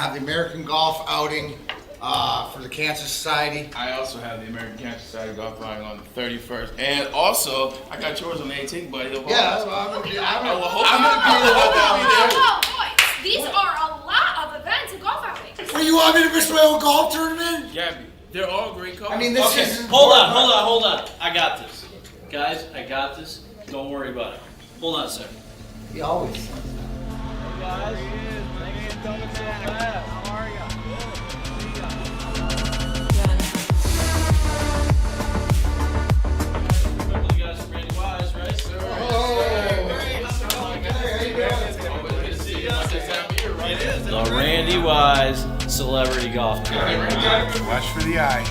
have the American Golf outing for the Cancer Society. I also have the American Cancer Society golf outing on the 31st. And also, I got yours on the 18th, buddy. Yeah, I'm going to be there. These are a lot of events and golf outings. Well, you want me to miss my own golf tournament? Gabby, they're all great coaches. I mean, this is... Hold on. I got this. Guys, I got this. Don't worry about it. Hold on a second. He always... Hey guys, thanks for coming so fast. How are ya? Remember the guys from Randy Wise, right? Sir. The Randy Wise Celebrity Golf Tour. Watch for the eye.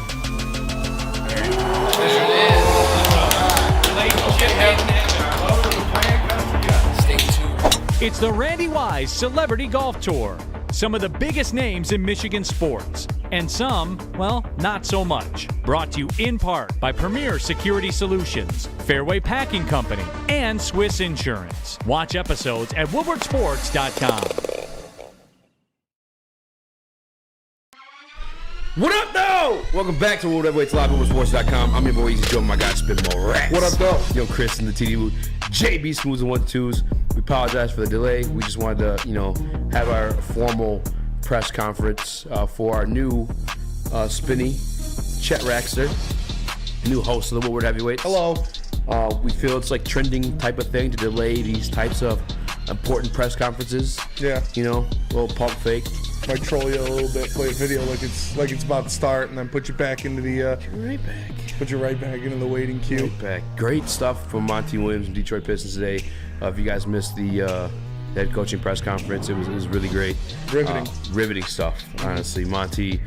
Stay tuned. It's the Randy Wise Celebrity Golf Tour. Some of the biggest names in Michigan sports. And some, well, not so much. Brought to you in part by Premier Security Solutions, Fairway Packing Company, and Swiss Insurance. Watch episodes at woodwardsports.com. What up, though? Welcome back to World Heavyweights Live, woodwardsports.com. I'm your boy, Easy Joe, my guy, Spin More Rats. What up, though? Yo, Chris in the TD booth. JB Smooths and 1-2s. We apologize for the delay. We just wanted to, have our formal press conference for our new Spinny, Chet Raxter, new host of the Woodward Heavyweights. Hello. We feel it's like trending type of thing to delay these types of important press conferences. Yeah. A little pump fake. Might troll you a little bit, play a video like it's about to start, and then put you back into the Right back. put you right back into the waiting queue. Right back. Great stuff from Monty Williams and Detroit Pistons today. If you guys missed the head coaching press conference, it was really great. Riveting. Riveting stuff, honestly. Monty,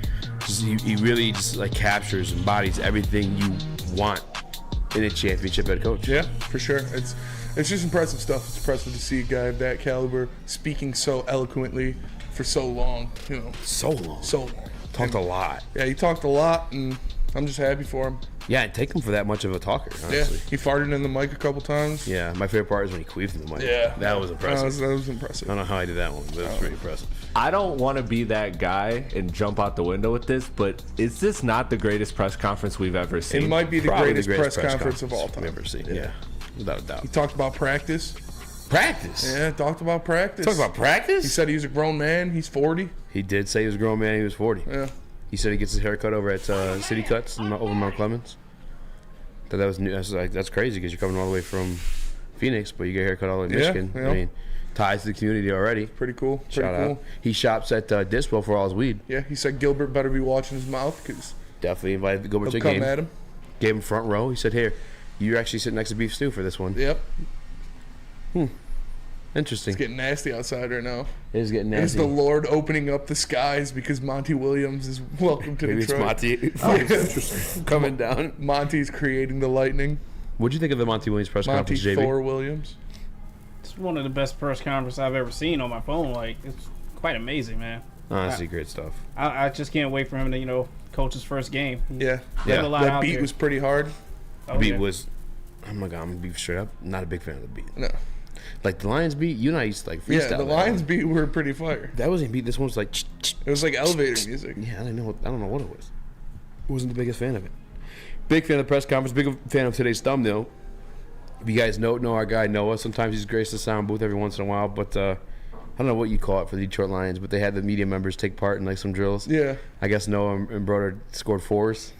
he really just like captures, embodies everything you want in a championship head coach. Yeah, for sure. It's just impressive stuff. It's impressive to see a guy of that caliber speaking so eloquently for so long. So long. Talked a lot. Yeah, he talked a lot, and I'm just happy for him. Yeah, and take him for that much of a talker, honestly. Yeah, he farted in the mic a couple times. Yeah, my favorite part is when he queefed in the mic. Yeah. That was impressive. That was impressive. I don't know how I did that one, but it was pretty impressive. I don't want to be that guy and jump out the window with this, but is this not the greatest press conference we've ever seen? It might be the Probably greatest press conference of all time. we've ever seen. Yeah, without a doubt. He talked about practice. Practice? Yeah, talked about practice. Talk about practice? He said he was a grown man. He's 40. He did say he was a grown man. He was 40. Yeah. He said he gets his hair cut over at City Cuts over Mount Clemens. That was new. That's crazy because you're coming all the way from Phoenix, but you get a haircut all the way in Michigan. Yeah. I mean, ties to the community already. Pretty cool. Shout out. He shops at Dispo for all his weed. Yeah, he said Gilbert better be watching his mouth because Definitely invited Gilbert to he'll a come game. at him. Gave him front row. He said, "Here, you're actually sitting next to Beef Stew for this one." Yep. Interesting. It's getting nasty outside right now. It is getting Is nasty. the Lord opening up the skies because Monty Williams is welcome to Maybe it's Detroit? Monty coming down. Monty's creating the lightning. What'd you think of the Monty Williams press Monty conference, JB? Thor Williams. It's one of the best press conferences I've ever seen on my phone. Like, it's quite amazing, man. Honestly, great stuff. I just can't wait for him to, coach his first game. Yeah. There's a lot That out beat there. was pretty hard. Oh, Beat yeah. was, oh my God, I'm gonna be straight up. Not a big fan of the beat. No. Like the Lions beat, you and I used to like freestyle. Yeah, the that Lions one. beat were pretty fire. That wasn't beat. This one was like. It was like elevator music. Yeah, I don't know what it was. Wasn't the biggest fan of it. Big fan of the press conference. Big fan of today's thumbnail. If you guys know our guy Noah, sometimes he's graced the sound booth every once in a while, but I don't know what you call it for the Detroit Lions, but they had the media members take part in like some drills. Yeah. I guess Noah and Broder scored 4s.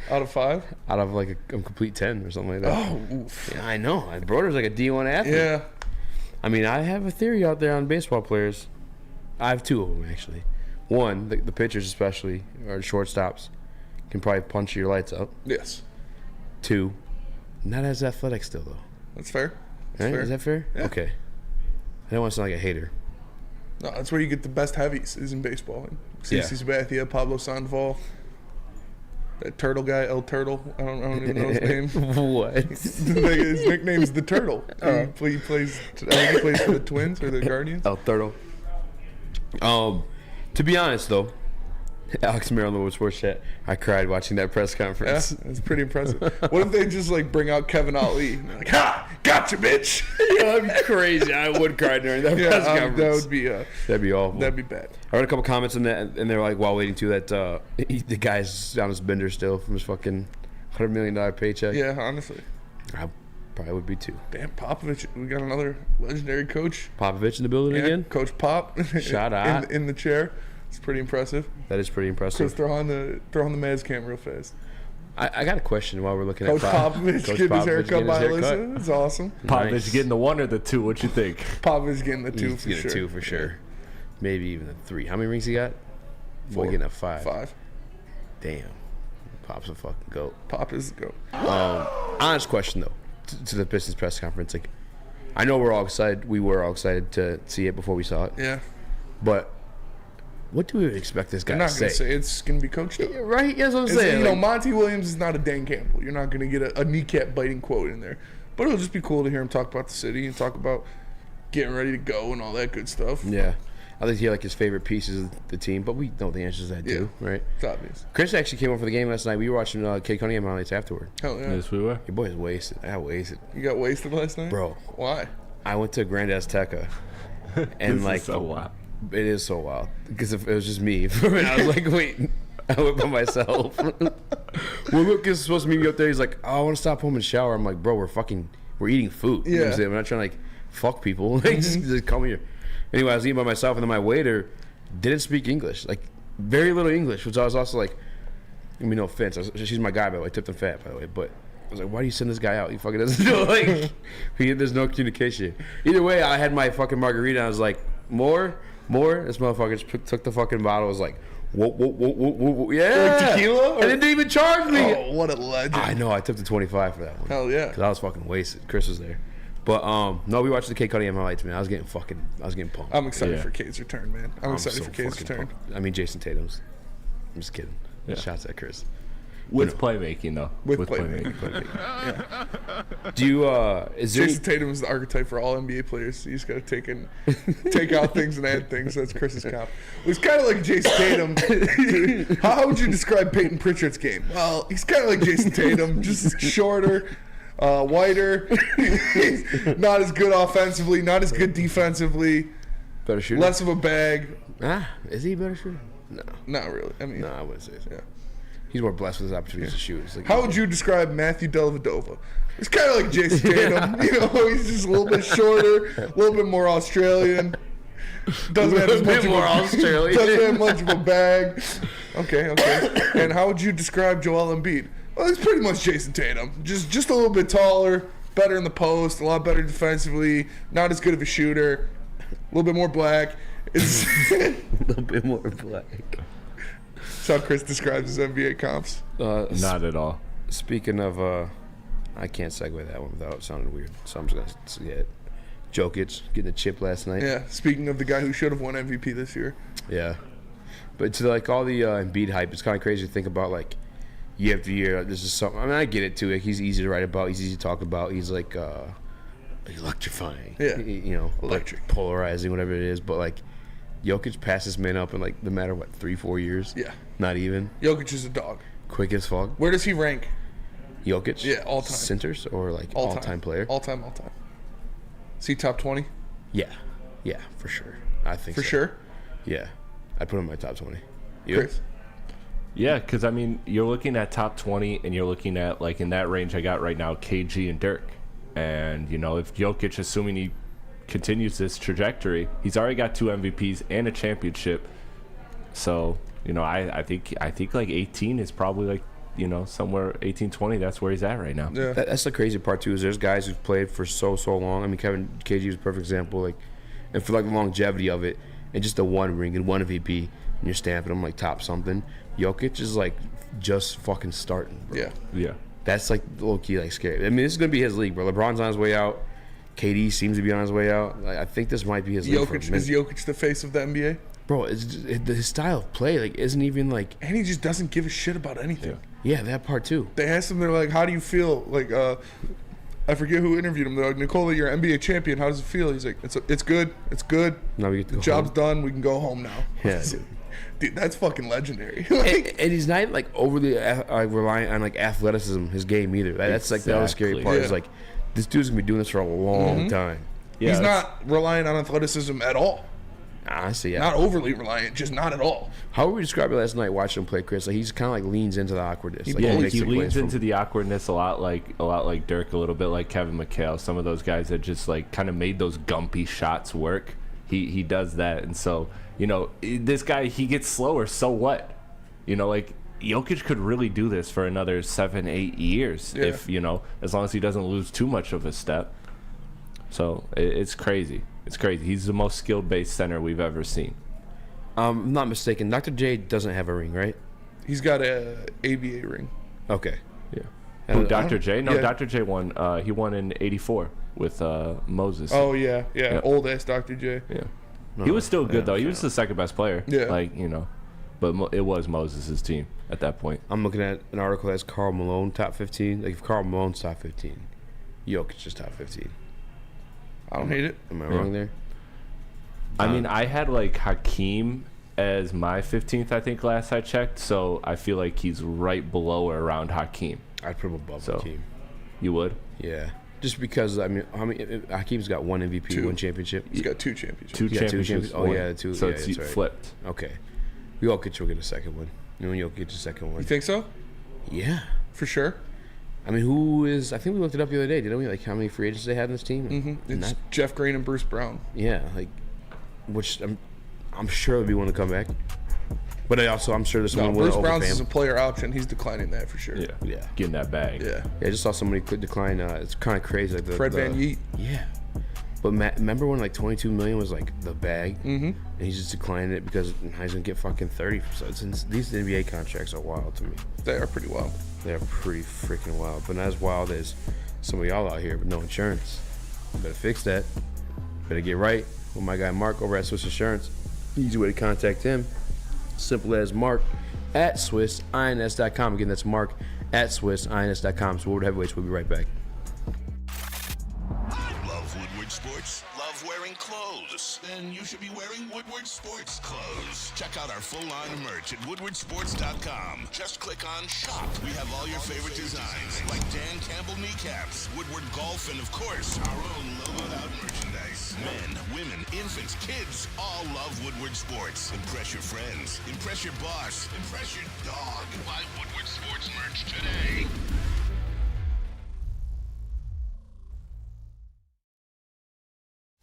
Out of 5? Out of like a complete 10 or something like that. Oh, oof. Yeah, I know. Broder's like a D1 athlete. Yeah. I mean, I have a theory out there on baseball players. I have 2 of them, actually. One, the pitchers especially, or shortstops, can probably punch your lights out. Yes. 2, not as athletic still, though. That's fair. Right? Is that fair? Yeah. Okay. I don't want to sound like a hater. No, that's where you get the best heavies is in baseball. Yeah. CC Sabathia, Pablo Sandoval, that turtle guy, El Turtle. I don't even know his name. What? His nickname's the Turtle. He plays. I think he plays for the Twins or the Guardians. El Turtle. To be honest, though, Alex Maryland was Sports Chat. I cried watching that press Yeah, conference. it's pretty impressive. What if they just like bring out Kevin Ali? And they're like, ha, gotcha, bitch. Yeah, that'd be crazy. I would cry during that press That conference. would be That'd be awful. that'd be bad. I read a couple comments on that, and they're like, while waiting to that, the guy's on his bender still from his fucking $100 million paycheck. Yeah, honestly. I probably would be too. Damn, Popovich. We got another legendary coach. Popovich in the building Yeah, again? Coach Pop. Shout out. in the chair. It's pretty impressive. That is pretty Chris, impressive. throw on the Maz cam real fast. I got a question while we're looking Coach at Popovich Coach getting his Popovich haircut getting by his haircut. Alyssa. It's awesome. Popovich Nice. getting the 1 or the 2. What you think? Popovich getting the 2 He's for getting sure. a 2 for sure. Maybe even a 3. How many rings he got? 4. Boy getting a 5. 5. Damn. Pop's a fucking goat. Pop is the goat. Honest question though, to the Pistons press conference. Like, I know we're all excited. We were all excited to see it before we saw it. Yeah. But what do we expect this guy I'm not to going say? to say it's going to be coached up. Right? That's what I'm It's, saying. you know, Like, Monty Williams is not a Dan Campbell. You're not going to get a kneecap biting quote in there. But it'll just be cool to hear him talk about the city and talk about getting ready to go and all that good stuff. yeah. I think he like his favorite pieces of the team, but we know the answers to that too, right? It's obvious. Chris actually came over for the game last night. We were watching Kate Cunningham highlights afterward. Hell yeah. Yes, we were. Your boy is wasted. I got wasted. You got wasted last night? Bro. Why? I went to Grand Azteca and This like is so wild. it is so wild because if it was just me. For a minute, I was like, wait, I went by myself. Well, Lucas is supposed to meet me up there. He's like, oh, I want to stop home and shower. I'm like, bro, we're eating food. You know what I'm Yeah. saying? We're not trying to like fuck people. Like, just come here. Anyway, I was eating by myself, and then my waiter didn't speak English, like very little English, which I was also like, I mean, no offense, she's my guy, by the way, tipped him fat, by the way, but I was like, why do you send this guy out? He fucking doesn't know, like, there's no communication. Either way, I had my fucking margarita, and I was like, more. This motherfucker just took the fucking bottle, was like, whoa, yeah. Like tequila? And it didn't even charge me. Oh, what a legend. I know, I tipped the 25 for that one. Hell yeah. Because I was fucking wasted. Chris was there. But, no, we watched the Kate Cunningham highlights, man. I was getting pumped. I'm excited Yeah. for Kate's return, man. I'm excited so for Kate's fucking return. pumped. I mean, Jason Tatum's. I'm just kidding. Yeah. Shouts at Chris. With playmaking, though. With playmaking. Do you, is there Jason Tatum is the archetype for all NBA players. You just got to take out things and add things. That's Chris's comp. It was kind of like Jason Tatum. How would you describe Peyton Pritchard's game? Well, he's kind of like Jason Tatum, just shorter, whiter, not as good offensively, not as good defensively, better shooter? less of a bag. Is he a better shooter? No. Not really. I mean, No, I wouldn't say so. Yeah. He's more blessed with his opportunities to shoot. It's like, how would you describe Matthew Dellavedova? It's kind of like Jason Tatum. You know, he's just a little bit shorter, a little bit more Australian. Doesn't have as much of doesn't have much of a bag. Okay. And how would you describe Joel Embiid? Well, it's pretty much Jason Tatum. Just a little bit taller, better in the post, a lot better defensively, not as good of a shooter, a little bit more black. It's a little bit more black. That's how Chris describes his NBA comps. Not at all. Speaking of, I can't segue that one without sounding weird, so I'm just going to say it. Jokic getting a chip last night. Yeah, speaking of the guy who should have won MVP this year. Yeah. But to like all the Embiid hype, it's kind of crazy to think about like year after year. This is something. I mean, I get it too. Like, he's easy to write about. He's easy to talk about. He's like electrifying. Yeah. You know, Electric. like polarizing, whatever it is. But like, Jokic passed this man up in like no matter what 3-4 years. Yeah. Not even. Jokic is a dog. Quick as fuck. Where does he rank? Jokic. Yeah, all time. Centers or like all time player. All time. Is he top 20? Yeah. Yeah, for sure. I think For so. sure? Yeah. I'd put him in my top 20. You? Chris? Yeah, because, I mean, you're looking at top 20, and you're looking at, like, in that range I got right now, KG and Dirk. And, you know, if Jokic, assuming he continues this trajectory, he's already got 2 MVPs and a championship. So, you know, I think like 18 is probably, like, you know, somewhere 18, 20, that's where he's at right now. Yeah. That's the crazy part too. Is there's guys who've played for so long. I mean, KG is a perfect example. Like, and for like the longevity of it, and just the one ring and one MVP, and you're stamping him like top something. Jokic is like just fucking starting, bro. Yeah. Yeah. That's like low key like scary. I mean, this is gonna be his league, bro. LeBron's on his way out. KD seems to be on his way out. Like, I think this might be his league. Is Jokic the face of the NBA? Bro, his style of play like isn't even like. And he just doesn't give a shit about anything. Yeah, that part too. They asked him, they're like, how do you feel? Like, I forget who interviewed him. They're like, Nikola, you're an NBA champion. How does it feel? He's like, it's good. It's good. Now we get to The go job's home. done. We can go home now. Yeah, dude. dude, that's fucking legendary. And he's not like overly reliant on like athleticism, his game either. That's like the other scary part. Yeah. Is like this dude's gonna be doing this for a long time. Yeah, He's not reliant on athleticism at all. Honestly, yeah. Not overly reliant, just not at all. How would we describe it last night watching him play, Chris? Like he's kind of like leans into the awkwardness. Like, Yeah, makes he the plays leans from- into the awkwardness a lot like Dirk, a little bit like Kevin McHale. Some of those guys that just like kind of made those gumpy shots work. He does that, and so this guy, he gets slower. So what? Like Jokic could really do this for another 7-8 years if as long as he doesn't lose too much of a step. So it's crazy. It's crazy. He's the most skilled base center we've ever seen. I'm not mistaken. Dr. J doesn't have a ring, right? He's got a ABA ring. Okay. Yeah. Who, And, Dr. J? No, yeah. Dr. J won. He won in '84 with Moses. Oh yeah. Old ass Dr. J. Yeah. He was still good though. He okay. was the second best player. Yeah. But it was Moses' team at that point. I'm looking at an article that's Karl Malone top 15. Like if Karl Malone's top 15, Jokic is top 15. I don't hate it. Am I wrong there? I mean, I had like Hakeem as my 15th, I think, last I checked. So I feel like he's right below or around Hakeem. I'd put him above So- Hakeem. You would? Yeah. Just because, I mean, how many? Hakeem's got one MVP, Two. one championship. He's got 2 championships. Two You got two championships. champions? Oh, won. yeah, two. So Yeah, it's that's right. flipped. Okay. Jokic will get a second one. Jokic gets a second one. You think so? Yeah. For sure. I mean, who is? I think we looked it up the other day, didn't we? Like how many free agents they had in this team? Mm-hmm. It's Not- Jeff Green and Bruce Brown. yeah, like which I'm sure there'll be one to come back. But I'm sure there's No, someone willing Bruce to Brown's is a overpay him. player option. He's declining that for sure. Yeah. Yeah. Getting that bag. Yeah. Yeah, I just saw somebody could decline. It's kind of crazy. Like Fred Van Yeet. Yeah. But remember when like 22 million was like the bag, and he's just declining it because he's gonna get fucking 30. So these NBA contracts are wild to me. They are pretty wild. They're pretty freaking wild, but not as wild as some of y'all out here with no insurance. Better fix that. Better get right with my guy Mark over at Swiss Insurance. Easy way to contact him. Simple as Mark at SwissINS.com. Again, that's Mark at SwissINS.com. So Woodward Heavyweights, we'll be right back. Love Woodward Sports? Love wearing clothes? Then you should be wearing Woodward Sports clothes. Check out our full line of merch at woodwardsports.com. Just click on shop. We have all your favorite designs, like Dan Campbell kneecaps, Woodward golf, and of course, our own logoed out merchandise. Men, women, infants, kids all love Woodward Sports. Impress your friends. Impress your boss. Impress your dog. Buy Woodward Sports merch today.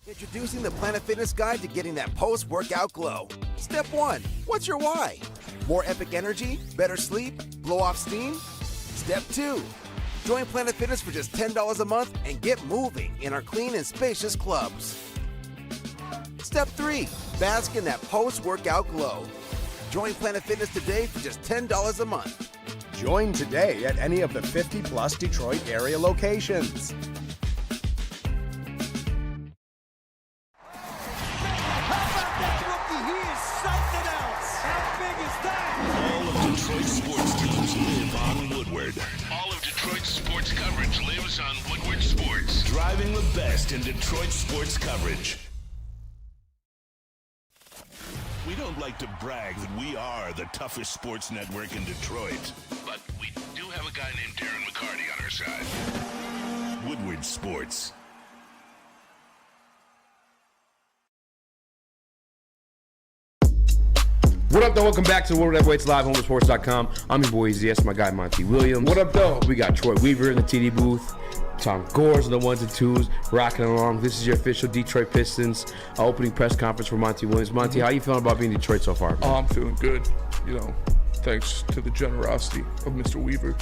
Introducing the Planet Fitness Guide to getting that post-workout glow. Step 1. What's your why? More epic energy? Better sleep? Blow off steam? Step 2. Join Planet Fitness for just $10 a month and get moving in our clean and spacious clubs. Step 3. Bask in that post-workout glow. Join Planet Fitness today for just $10 a month. Join today at any of the 50-plus Detroit area locations. All of Detroit's sports teams live on Woodward. All of Detroit's sports coverage lives on Woodward Sports. Driving the best in Detroit sports coverage. We don't like to brag that we are the toughest sports network in Detroit, but we do have a guy named Darren McCarty on our side. Woodward Sports. What up, though? Welcome back to Woodward Heavyweights Live, HomeSports.com. I'm your boy Easy. That's my guy Monty Williams. What up, though? We got Troy Weaver in the TD booth. Tom Gores in the ones and twos, rocking along. This is your official Detroit Pistons opening press conference for Monty Williams. Monty, how you feeling about being in Detroit so far? Oh, I'm feeling good. Thanks to the generosity of Mr. Weaver.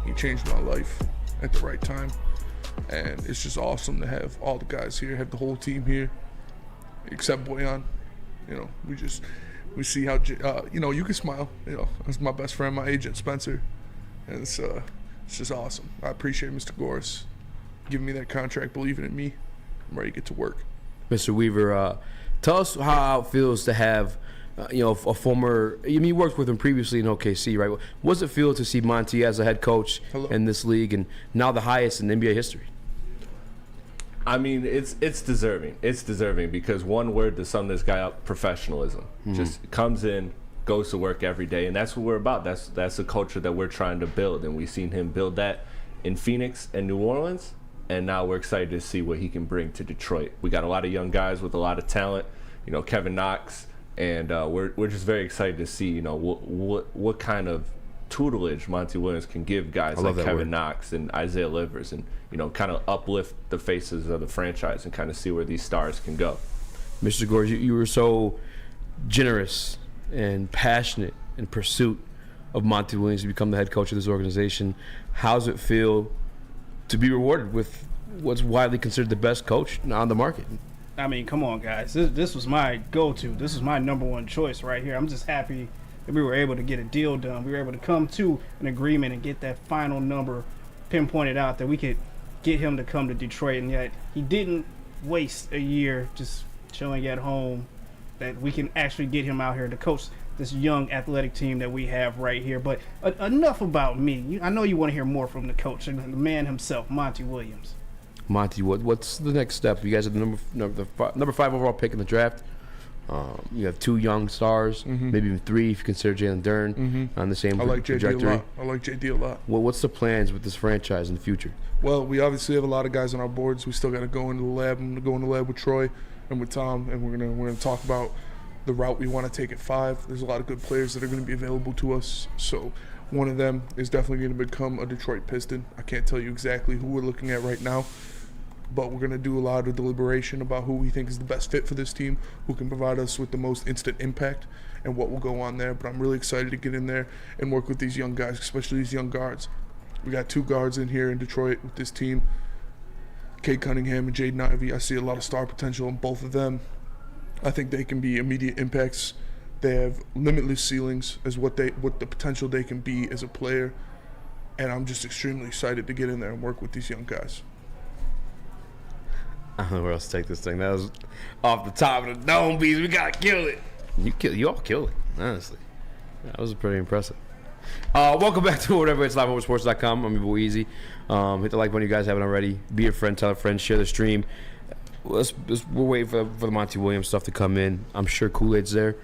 He changed my life at the right time. And it's just awesome to have all the guys here, have the whole team here, except Boyan. We see how, you can smile. That's my best friend, my agent, Spencer. And it's just awesome. I appreciate Mr. Gores giving me that contract, believing in me. I'm ready to get to work. Mr. Weaver, tell us how it feels to have, a former, you worked with him previously in OKC, right? What does it feel to see Monty as a head coach in this league and now the highest in NBA history? I mean, it's deserving. It's deserving because one word to sum this guy up: professionalism. Just comes in, goes to work every day, and that's what we're about. That's a culture that we're trying to build, and we've seen him build that in Phoenix and New Orleans, and now we're excited to see what he can bring to Detroit. We got a lot of young guys with a lot of talent, Kevin Knox, and we're just very excited to see what kind of tutelage Monty Williams can give guys like Kevin Knox and Isaiah Livers, and kind of uplift the faces of the franchise and kind of see where these stars can go. Mr. Gorge, you were so generous and passionate in pursuit of Monty Williams to become the head coach of this organization. How does it feel to be rewarded with what's widely considered the best coach on the market? I mean, come on, guys. This was my go-to. This was my number one choice right here. I'm just happy that we were able to get a deal done. We were able to come to an agreement and get that final number pinpointed out that we could get him to come to Detroit, and yet he didn't waste a year just chilling at home, that we can actually get him out here to coach this young athletic team that we have right here. But enough about me. I know you want to hear more from the coach and the man himself, Monty Williams. Monty, what's the next step? You guys are the number 5 overall pick in the draft. You have 2 young stars, maybe even 3 if you consider Jalen Dern on the same trajectory. I like JD a lot. Well, what's the plans with this franchise in the future? Well, we obviously have a lot of guys on our boards. We still got to go into the lab. I'm going to go in the lab with Troy and with Tom, and we're gonna talk about the route we want to take at 5. There's a lot of good players that are going to be available to us. So one of them is definitely going to become a Detroit Piston. I can't tell you exactly who we're looking at right now, but we're going to do a lot of deliberation about who we think is the best fit for this team, who can provide us with the most instant impact, and what will go on there. But I'm really excited to get in there and work with these young guys, especially these young guards. We got 2 guards in here in Detroit with this team, Cade Cunningham and Jaden Ivey. I see a lot of star potential in both of them. I think they can be immediate impacts. They have limitless ceilings as what the potential they can be as a player, and I'm just extremely excited to get in there and work with these young guys. I don't know where else to take this thing. That was off the top of the dome, bees. We gotta kill it. You all killed it, honestly. That was pretty impressive. Welcome back to Whatever It's Live over sports.com. I'm your boy Easy. Hit the like button if you guys haven't already. Be a friend, tell a friend, share the stream. We're waiting for the Monty Williams stuff to come in. I'm sure Kool-Aid's there.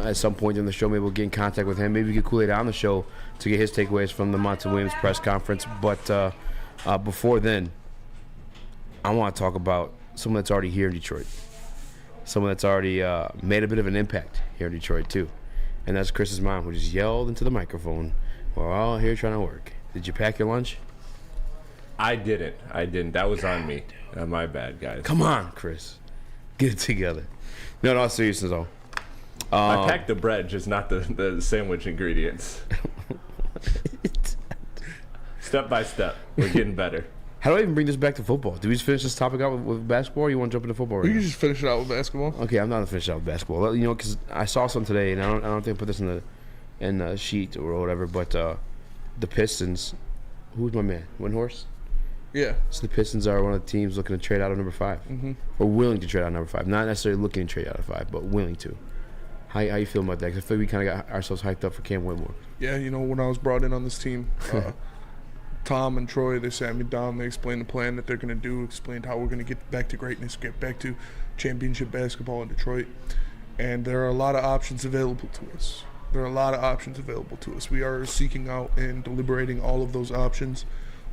At some point in the show, maybe we'll get in contact with him. Maybe we get Kool-Aid on the show to get his takeaways from the Monty Williams press conference. But before then, I want to talk about someone that's already here in Detroit. Someone that's already made a bit of an impact here in Detroit, too. And that's Chris's mom, who just yelled into the microphone. We're all here trying to work. Did you pack your lunch? I didn't. That was on me. My bad, guys. Come on, Chris. Get it together. No, seriousness, though. I packed the bread, just not the sandwich ingredients. Step by step. We're getting better. How do I even bring this back to football? Do we just finish this topic out with basketball, or you want to jump into football right We now? can just finish it out with basketball. Okay, I'm not going to finish it out with basketball. Because I saw some today, and I don't think I put this in the sheet or whatever, but the Pistons, who's my man? Windhorse? Yeah. So the Pistons are one of the teams looking to trade out of number 5. Or willing to trade out of number 5. Not necessarily looking to trade out of 5, but willing to. How you feeling about that? Because I feel like we kind of got ourselves hyped up for Cam Whitmore. Yeah, when I was brought in on this team, Tom and Troy, they sat me down, they explained the plan that they're going to do, explained how we're going to get back to greatness, get back to championship basketball in Detroit. And there are a lot of options available to us. We are seeking out and deliberating all of those options.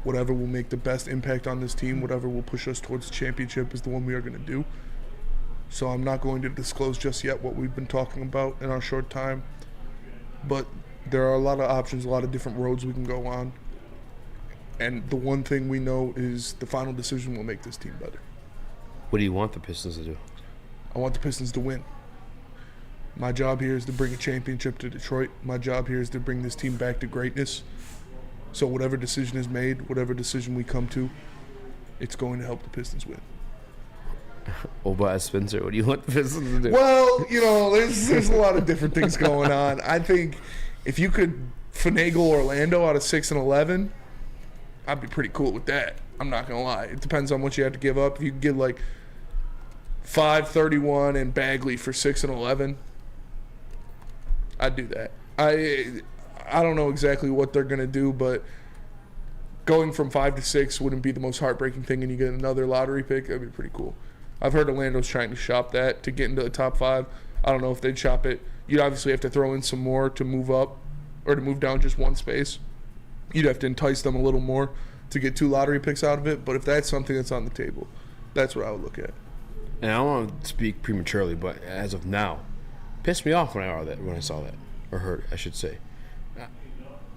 Whatever will make the best impact on this team, whatever will push us towards the championship is the one we are going to do. So I'm not going to disclose just yet what we've been talking about in our short time. But there are a lot of options, a lot of different roads we can go on. And the one thing we know is the final decision will make this team better. What do you want the Pistons to do? I want the Pistons to win. My job here is to bring a championship to Detroit. My job here is to bring this team back to greatness. So whatever decision is made, whatever decision we come to, it's going to help the Pistons win. Obadiah Spencer, what do you want the Pistons to do? Well, there's a lot of different things going on. I think if you could finagle Orlando out of 6-11, I'd be pretty cool with that. I'm not going to lie. It depends on what you have to give up. If you could give 5-31 and Bagley for 6-11, I'd do that. I don't know exactly what they're going to do, but going from 5 to 6 wouldn't be the most heartbreaking thing, and you get another lottery pick. That'd be pretty cool. I've heard Orlando's trying to shop that to get into the top 5. I don't know if they'd shop it You'd obviously have to throw in some more to move up or to move down just one space. You'd have to entice them a little more to get 2 lottery picks out of it. But if that's something that's on the table, that's what I would look at. And I don't want to speak prematurely, but as of now, pissed me off when I saw that, or heard it, I should say.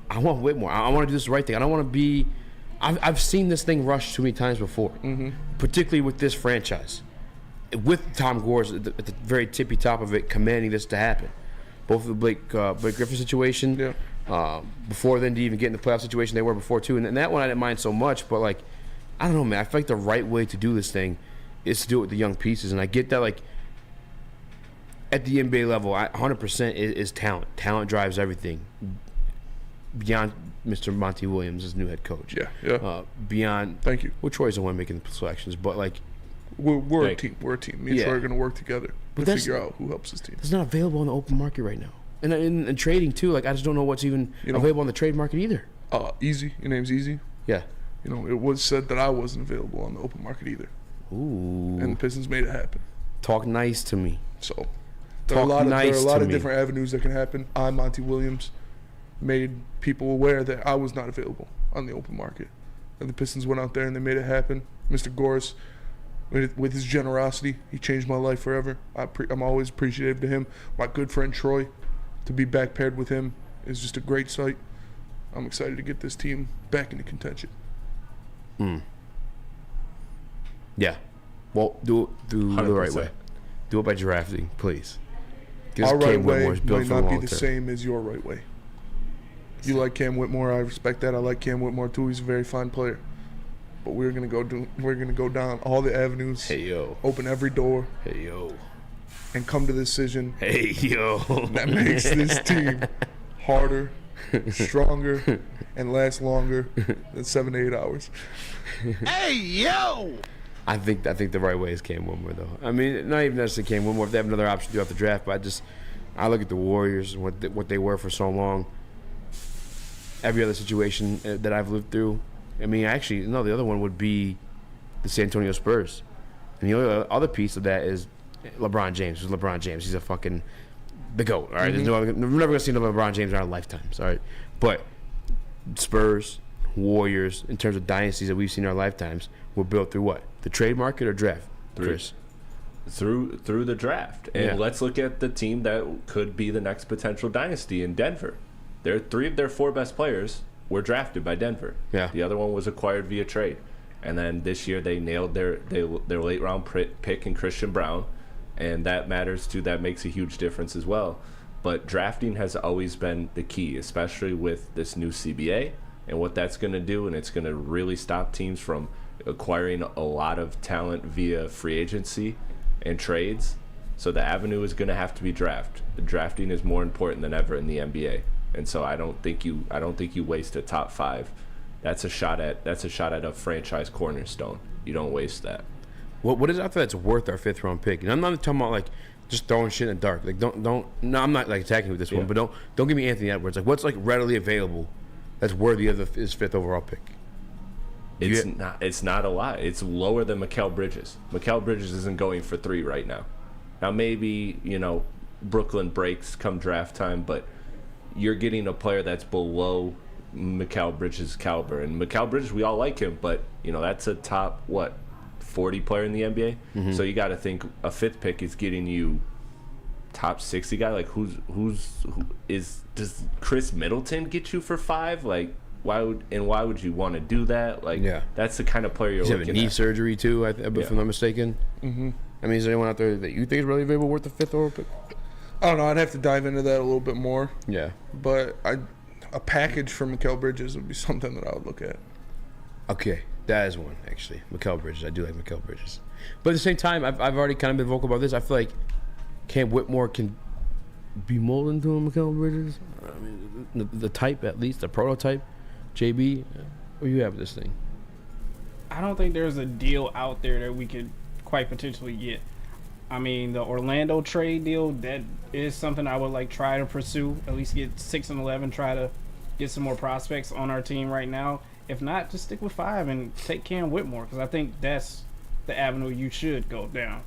I want Whitmore. I want to do this the right thing. I don't want to be. I've seen this thing rush too many times before, particularly with this franchise, with Tom Gores at the very tippy top of it, commanding this to happen. Both of the Blake Griffin situation, before then to even get in the playoff situation they were before too, and that one I didn't mind so much. But like, I don't know, man. I feel like the right way to do this thing is to do it with the young pieces, and I get that. Like at the NBA level, 100% is talent. Talent drives everything. Beyond Mr. Monty Williams as new head coach. Beyond. Thank you. Well, Troy's the one making the selections, but like, we're a team. We're a team. Me and Troy are going to work together to figure out who helps his team. It's not available on the open market right now, and in trading too. Like, I just don't know what's even available on the trade market either. Easy. Your name's Easy. Yeah. It was said that I wasn't available on the open market either. Ooh. And the Pistons made it happen. Talk nice to me. So there are a lot of different avenues that can happen. Monty Williams made people aware that I was not available on the open market. And the Pistons went out there and they made it happen. Mr. Gores, with his generosity, he changed my life forever. I'm always appreciative to him. My good friend Troy, to be back paired with him is just a great sight. I'm excited to get this team back into contention. Yeah. Well, do it the right way. Do it by drafting, please. Our right way might not be the same as your right way. You like Cam Whitmore, I respect that. I like Cam Whitmore too. He's a very fine player. But we're gonna go down all the avenues. Hey yo. Open every door. Hey yo. And come to the decision. Hey yo. That makes this team harder, stronger, and last longer than 7 to 8 hours. Hey yo. I think the right way is Cam Whitmore though. I mean, not even necessarily Cam Whitmore. If they have another option to do off the draft, but I look at the Warriors and what they were for so long. Every other situation that I've lived through. I mean, actually, no, the other one would be the San Antonio Spurs. And the other piece of that is LeBron James. Who's LeBron James? He's a fucking the GOAT, all right? We're never going to see another LeBron James in our lifetimes, all right? But Spurs, Warriors, in terms of dynasties that we've seen in our lifetimes, were built through what? The trade market or draft, Chris? Through the draft. And let's look at the team that could be the next potential dynasty in Denver. Three of their 4 best players were drafted by Denver. Yeah. The other one was acquired via trade. And then this year they nailed their late round pick in Christian Brown, and that matters too. That makes a huge difference as well. But drafting has always been the key, especially with this new CBA and what that's going to do, and it's going to really stop teams from acquiring a lot of talent via free agency and trades. So the avenue is going to have to be draft. The drafting is more important than ever in the NBA. And so I don't think you waste a top 5. That's a shot at a franchise cornerstone. You don't waste that. What is after that's worth our 5th round pick? And I'm not talking about like just throwing shit in the dark. Like don't no, I'm not like attacking with this one, but don't give me Anthony Edwards. Like what's like readily available that's worthy of his 5th overall pick? It's not a lot. It's lower than Mikal Bridges. Mikal Bridges isn't going for 3 right now. Now maybe, Brooklyn breaks come draft time, but you're getting a player that's below Mikal Bridges' caliber. And Mikal Bridges, we all like him, but that's a top 40 player in the NBA. Mm-hmm. So you got to think a 5th pick is getting you top 60 guy. Like does Chris Middleton get you for 5? Like why would you want to do that? Like that's the kind of player you're looking at. He's having knee surgery too, if I'm not mistaken. Mm-hmm. I mean, is there anyone out there that you think is really available worth the 5th overall pick? I don't know. I'd have to dive into that a little bit more. Yeah. But a package for Mikal Bridges would be something that I would look at. Okay. That is one, actually. Mikal Bridges. I do like Mikal Bridges. But at the same time, I've already kind of been vocal about this. I feel like Cam Whitmore can be molded into a Mikal Bridges. I mean, the type, at least, the prototype. JB, what do you have with this thing? I don't think there's a deal out there that we could quite potentially get. I mean, the Orlando trade deal, that is something I would try to pursue. At least get 6 and 11, try to get some more prospects on our team right now. If not, just stick with 5 and take Cam Whitmore, because I think that's the avenue you should go down.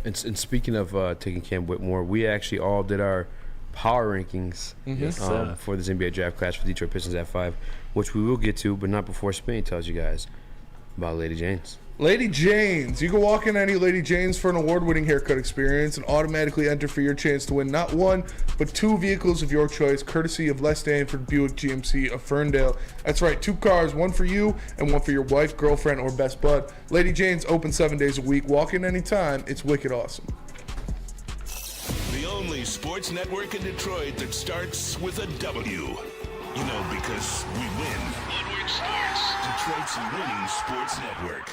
And speaking of taking Cam Whitmore, we actually all did our power rankings for this NBA draft class for Detroit Pistons at 5, which we will get to, but not before Spain tells you guys about Lady Jane's. Lady Jane's. You can walk in any Lady Jane's for an award-winning haircut experience and automatically enter for your chance to win not one, but 2 vehicles of your choice, courtesy of Les Danford Buick GMC of Ferndale. That's right, 2 cars, one for you and one for your wife, girlfriend, or best bud. Lady Jane's open 7 days a week. Walk in anytime. It's wicked awesome. The only sports network in Detroit that starts with a W. You know, because we win. Woodward Sports, Detroit's winning sports network.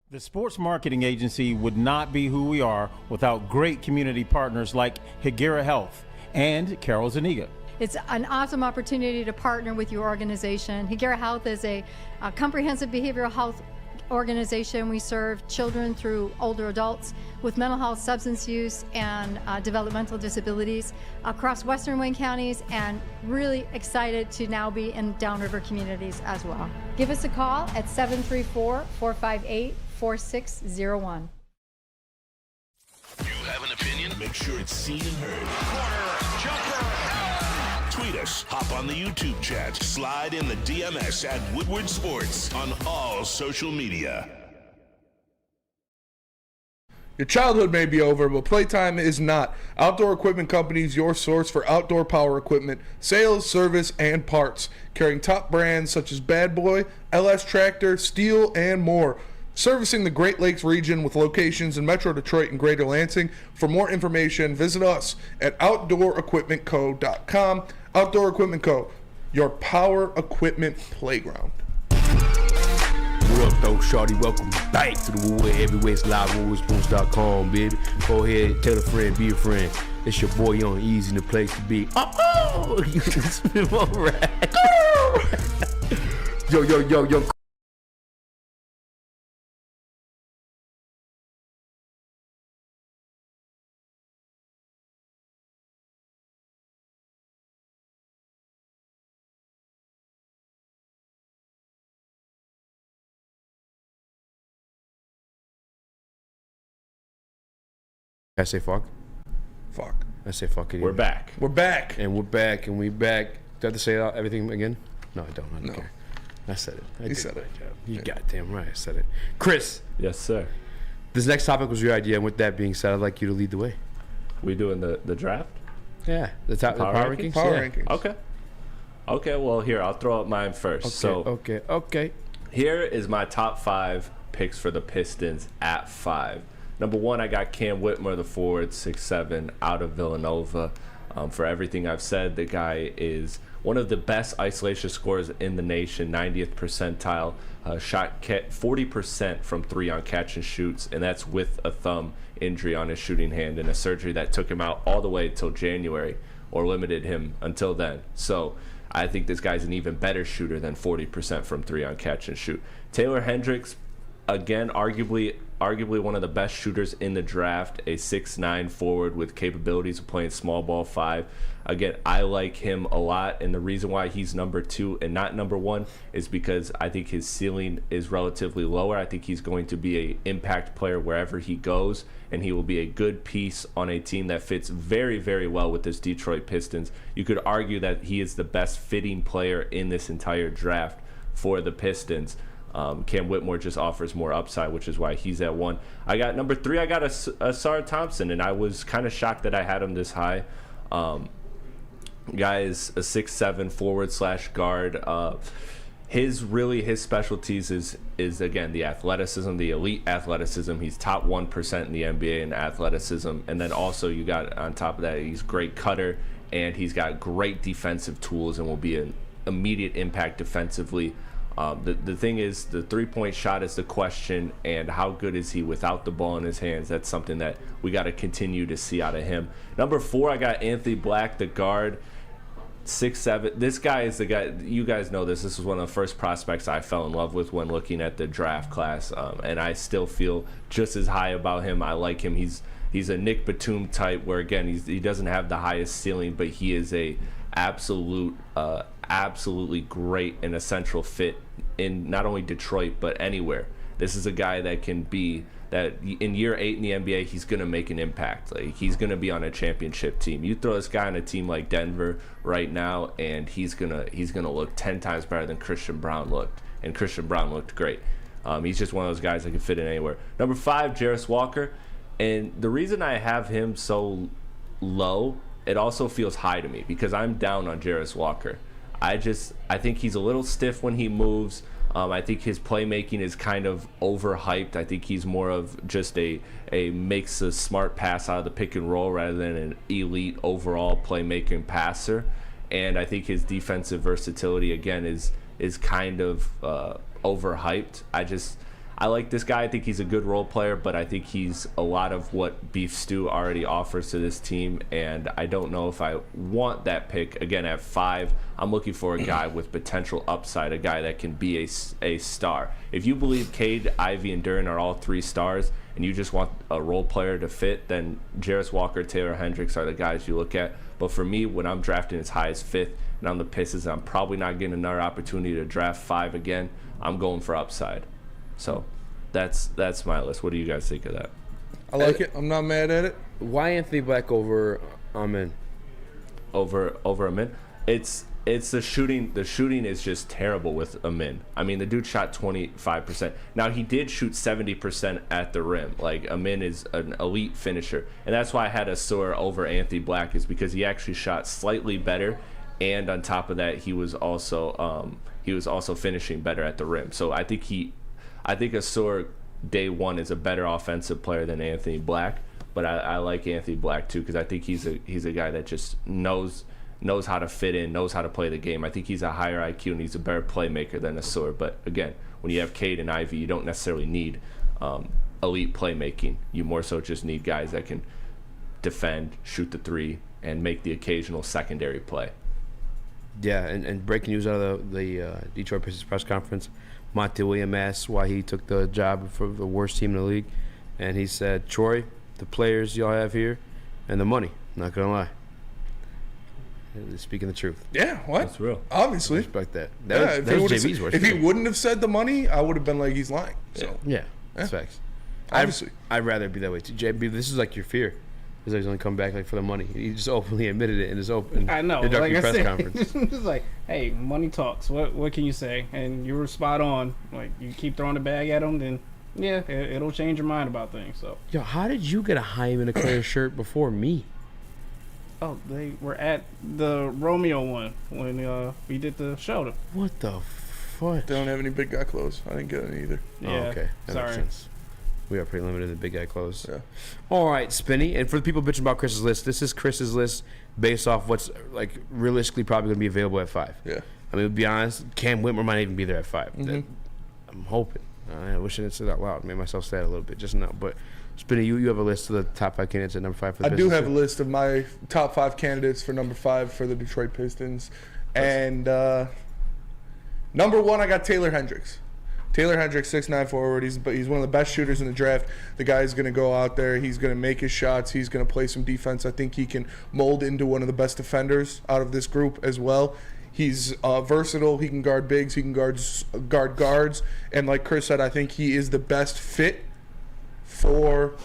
The sports marketing agency would not be who we are without great community partners like Higuera Health and Carol Zaniga. It's an awesome opportunity to partner with your organization. Higuera Health is a comprehensive behavioral health organization. We serve children through older adults with mental health, substance use, and developmental disabilities across Western Wayne counties, and really excited to now be in downriver communities as well. Give us a call at 734-458-4601. You have an opinion? Make sure it's seen and heard. Jumper! Tweet us, hop on the YouTube chat, slide in the DMS at Woodward Sports on all social media. Your childhood may be over, but playtime is not. Outdoor Equipment Company is your source for outdoor power equipment, sales, service, and parts. Carrying top brands such as Bad Boy, LS Tractor, Steel, and more. Servicing the Great Lakes region with locations in Metro Detroit and Greater Lansing. For more information, visit us at OutdoorEquipmentCo.com. Outdoor Equipment Co., your power equipment playground. What up, though, shawty? Welcome back to the Woodward Everywhere. It's live at WoodwardSports.com, baby. Go ahead, tell a friend, be a friend. It's your boy Young Easy in the place to be. Oh, you can spin more rap. Yo. I say fuck? Fuck. I say fuck it. We're back. We're back. And we're back. And we back. Do I have to say everything again? No, I don't. I don't care. I said it. You said it. You goddamn right. I said it. Chris. Yes, sir. This next topic was your idea. And with that being said, I'd like you to lead the way. We doing the draft? Yeah. The power rankings? Power rankings. Okay, well, here, I'll throw up mine first. Okay. Here is my top 5 picks for the Pistons at 5. Number 1, I got Cam Whitmore, the forward, 6'7", out of Villanova. For everything I've said, the guy is one of the best isolation scorers in the nation, 90th percentile. Shot 40% from 3 on catch and shoots, and that's with a thumb injury on his shooting hand and a surgery that took him out all the way until January, or limited him until then. So I think this guy's an even better shooter than 40% from 3 on catch and shoot. Taylor Hendricks, again, arguably one of the best shooters in the draft, a 6'9" forward with capabilities of playing small ball 5. Again, I like him a lot, and the reason why he's number 2 and not number 1 is because I think his ceiling is relatively lower. I think he's going to be an impact player wherever he goes, and he will be a good piece on a team that fits very, very well with this Detroit Pistons. You could argue that he is the best fitting player in this entire draft for the Pistons. Cam Whitmore just offers more upside, which is why he's at 1. I got number 3. I got Asar Thompson, and I was kind of shocked that I had him this high. Guy is a 6'7" forward/guard. His specialties is again the athleticism, the elite athleticism. He's top 1% in the NBA in athleticism, and then also you got on top of that, he's a great cutter, and he's got great defensive tools and will be an immediate impact defensively. The thing is, the three-point shot is the question, and how good is he without the ball in his hands? That's something that we got to continue to see out of him. Number 4, I got Anthony Black, the guard, 6'7". This guy is the guy, you guys know this. This was one of the first prospects I fell in love with when looking at the draft class, and I still feel just as high about him. I like him. He's a Nick Batum type, where again he doesn't have the highest ceiling, but he is a absolutely great and essential fit in not only Detroit but anywhere. This is a guy that can be that in year 8 in the NBA, he's going to make an impact. Like, he's going to be on a championship team. You throw this guy on a team like Denver right now, and he's gonna look 10 times better than Christian Braun looked, and Christian Braun looked great. He's just one of those guys that can fit in anywhere. Number 5, Jarris Walker, and the reason I have him so low, it also feels high to me because I'm down on Jarris Walker. I think he's a little stiff when he moves. I think his playmaking is kind of overhyped. I think he's more of just a makes a smart pass out of the pick and roll rather than an elite overall playmaking passer. And I think his defensive versatility again is kind of overhyped. I like this guy. I think he's a good role player, but I think he's a lot of what Beef Stew already offers to this team, and I don't know if I want that pick. Again, at 5, I'm looking for a guy with potential upside, a guy that can be a star. If you believe Cade, Ivy, and Duren are all 3 stars, and you just want a role player to fit, then Jarris Walker, Taylor Hendricks are the guys you look at. But for me, when I'm drafting as high as 5th, and I'm the Pistons, I'm probably not getting another opportunity to draft 5 again. I'm going for upside. So that's my list. What do you guys think of that? I like it. I'm not mad at it. Why Anthony Black over Amin? Over Amin? It's the shooting. The shooting is just terrible with Amin. I mean, the dude shot 25%. Now, he did shoot 70% at the rim. Like, Amin is an elite finisher. And that's why I had Asur over Anthony Black, is because he actually shot slightly better. And on top of that, he was also finishing better at the rim. So I think Asur day one is a better offensive player than Anthony Black, but I like Anthony Black too because I think he's a guy that just knows how to fit in, knows how to play the game. I think he's a higher IQ and he's a better playmaker than Asur. But again, when you have Cade and Ivy, you don't necessarily need elite playmaking. You more so just need guys that can defend, shoot the 3, and make the occasional secondary play. Yeah, and breaking news out of the Detroit Pistons press conference, Monty Williams asked why he took the job for the worst team in the league, and he said, Troy, the players y'all have here, and the money. Not gonna lie. Speaking the truth. Yeah, what? That's real. Obviously. I respect that. Yeah, That was JV's worst. if he wouldn't have said the money, I would have been like, he's lying. So Yeah, that's facts. Obviously. I'd rather be that way too. JB, this is like your fear. Is that he's only come back like for the money. He just openly admitted it in his open I know. introductory Like I press said, conference. just like, hey, money talks. What can you say? And you were spot on. Like, you keep throwing the bag at him, then yeah, it'll change your mind about things. So. Yo, how did you get a Hyman Eclair shirt before me? Oh, they were at the Romeo one when we did the show. What the fuck? They don't have any big guy clothes. I didn't get any either. Yeah, oh, okay. That sorry. makes sense. We are pretty limited in big guy clothes. Yeah. All right, Spinny. And for the people bitching about Chris's list, this is Chris's list based off what's like realistically probably going to be available at 5. Yeah. I mean, to be honest, Cam Whitmer might even be there at 5. Mm-hmm. I'm hoping. I wish I didn't say that out loud. Made myself sad a little bit just now. But Spinny, you have a list of the top 5 candidates at number 5 for the I do Pistons, have too? a list of my top 5 candidates for number 5 for the Detroit Pistons. And number 1, I got Taylor Hendricks. Taylor Hendricks, 6'9" forward. He's one of the best shooters in the draft. The guy's going to go out there. He's going to make his shots. He's going to play some defense. I think he can mold into one of the best defenders out of this group as well. He's versatile. He can guard bigs. He can guard guards. And like Chris said, I think he is the best fit for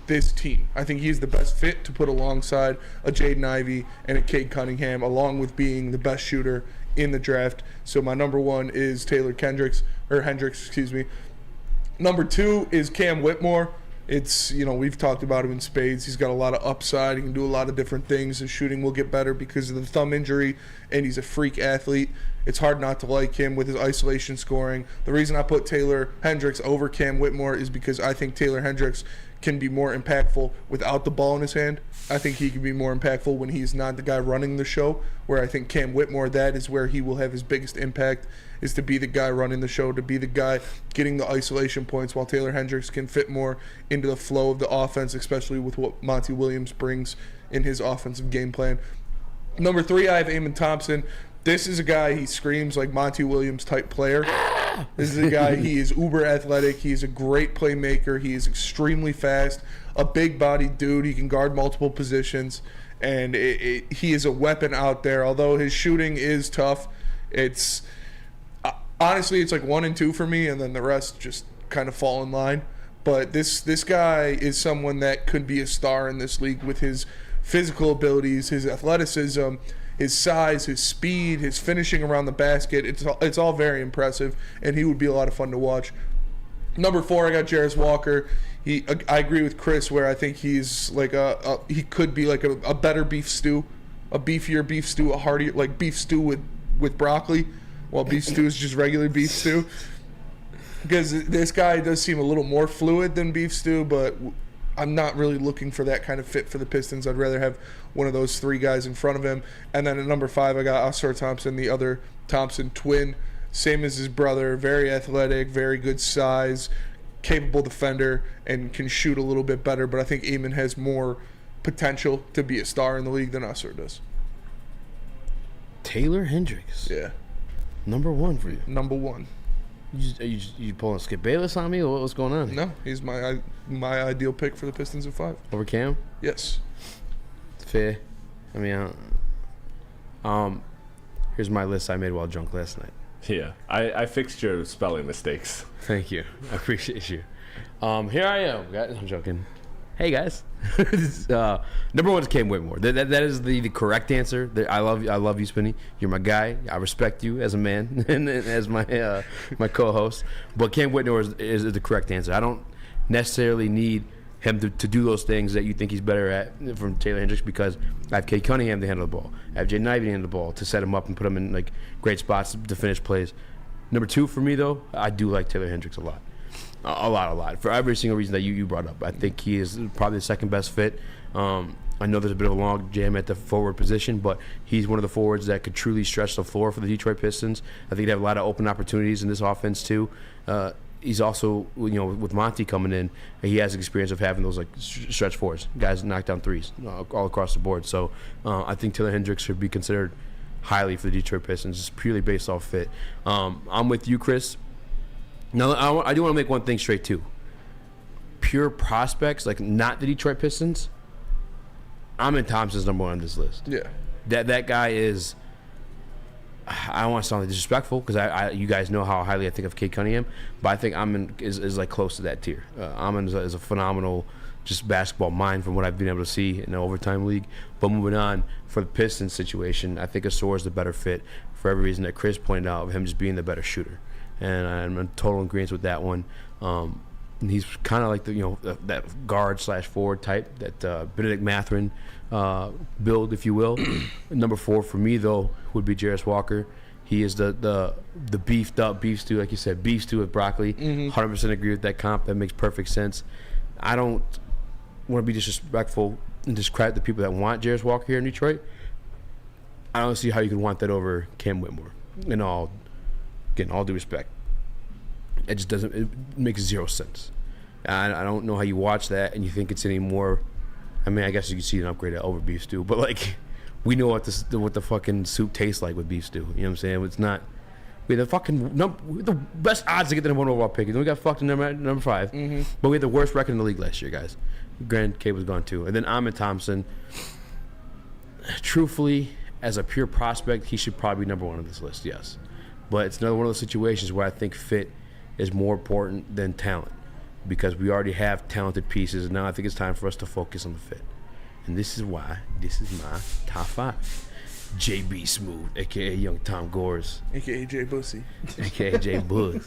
this team. I think he's the best fit to put alongside a Jaden Ivey and a Cade Cunningham, along with being the best shooter in the draft. So my number 1 is Hendricks. Number 2 is Cam Whitmore. It's, we've talked about him in spades. He's got a lot of upside. He can do a lot of different things. His shooting will get better because of the thumb injury, and he's a freak athlete. It's hard not to like him with his isolation scoring. The reason I put Taylor Hendricks over Cam Whitmore is because I think Taylor Hendricks can be more impactful without the ball in his hand. I think he can be more impactful when he's not the guy running the show, where I think Cam Whitmore, that is where he will have his biggest impact, is to be the guy running the show, to be the guy getting the isolation points, while Taylor Hendricks can fit more into the flow of the offense, especially with what Monty Williams brings in his offensive game plan. Number 3, I have Amen Thompson. This is a guy, he screams like Monty Williams type player. This is a guy, he is uber athletic. He is a great playmaker. He is extremely fast, a big-bodied dude. He can guard multiple positions, and he is a weapon out there. Although his shooting is tough, it's honestly, it's like 1 and 2 for me, and then the rest just kind of fall in line. But this guy is someone that could be a star in this league with his physical abilities, his athleticism, his size, his speed, his finishing around the basket. It's all very impressive, and he would be a lot of fun to watch. Number 4, I got Jarris Walker. I agree with Chris where I think he's like he could be like a better beef stew, a beefier beef stew, a heartier like beef stew with broccoli, while beef stew is just regular beef stew. Because this guy does seem a little more fluid than beef stew, but I'm not really looking for that kind of fit for the Pistons. I'd rather have one of those 3 guys in front of him. And then at number 5, I got Ausar Thompson, the other Thompson twin, same as his brother, very athletic, very good size, capable defender, and can shoot a little bit better. But I think Eamon has more potential to be a star in the league than Ausar does. Taylor Hendricks. Yeah. Number 1 for you. Number 1. You pulling Skip Bayless on me, or what's going on? No, he's my ideal pick for the Pistons at 5. Over Cam? Yes. Fair. I mean, here's my list I made while drunk last night. Yeah, I fixed your spelling mistakes. Thank you. I appreciate you. Here I am, guys. I'm joking. Hey, guys. Number 1 is Cam Whitmore. That is the correct answer. I love you, Spinny. You're my guy. I respect you as a man and as my co-host. But Cam Whitmore is the correct answer. I don't necessarily need him to do those things that you think he's better at from Taylor Hendricks, because I have Kay Cunningham to handle the ball. I have Jaden Ivey to handle the ball to set him up and put him in like great spots to finish plays. Number 2 for me, though, I do like Taylor Hendricks a lot. A lot. For every single reason that you brought up. I think he is probably the second best fit. I know there's a bit of a log jam at the forward position, but he's one of the forwards that could truly stretch the floor for the Detroit Pistons. I think they have a lot of open opportunities in this offense, too. He's also, with Monty coming in, he has experience of having those like stretch fours, guys that knock down threes all across the board. So I think Taylor Hendricks should be considered highly for the Detroit Pistons, just purely based off fit. I'm with you, Chris. Now, I do want to make one thing straight, too. Pure prospects, like not the Detroit Pistons, Amen Thompson's number 1 on this list. Yeah. That guy is, I don't want to sound disrespectful, because you guys know how highly I think of Kate Cunningham, but I think Amen is like close to that tier. Amen is a phenomenal just basketball mind from what I've been able to see in the overtime league. But moving on, for the Pistons situation, I think Ausar is the better fit for every reason that Chris pointed out, of him just being the better shooter. And I'm in total agreement with that one. He's kind of like that guard / forward type, that Benedict Mathurin build, if you will. Number 4 for me, though, would be Jarris Walker. He is the beefed up beef stew, like you said, beef stew with broccoli. 100% agree with that comp. That makes perfect sense. I don't want to be disrespectful and discredit the people that want Jarris Walker here in Detroit. I don't see how you can want that over Cam Whitmore. Again, all due respect. It just doesn't. It makes 0 sense. I don't know how you watch that and you think it's any more. I mean, I guess you can see an upgrade over beef stew, but like, we know what the fucking soup tastes like with beef stew. You know what I'm saying? It's not. We have the best odds to get the number 1 overall pick. And then we got fucked in number 5, but we had the worst record in the league last year, guys. Grant K was gone too, and then Amen Thompson. Truthfully, as a pure prospect, he should probably be number 1 on this list. Yes. But it's another one of those situations where I think fit is more important than talent, because we already have talented pieces, and now I think it's time for us to focus on the fit. And this is why this is my top 5. JB Smooth, a.k.a. Young Tom Gores. A.k.a. Jay Bussy. A.k.a. Jay Bussy.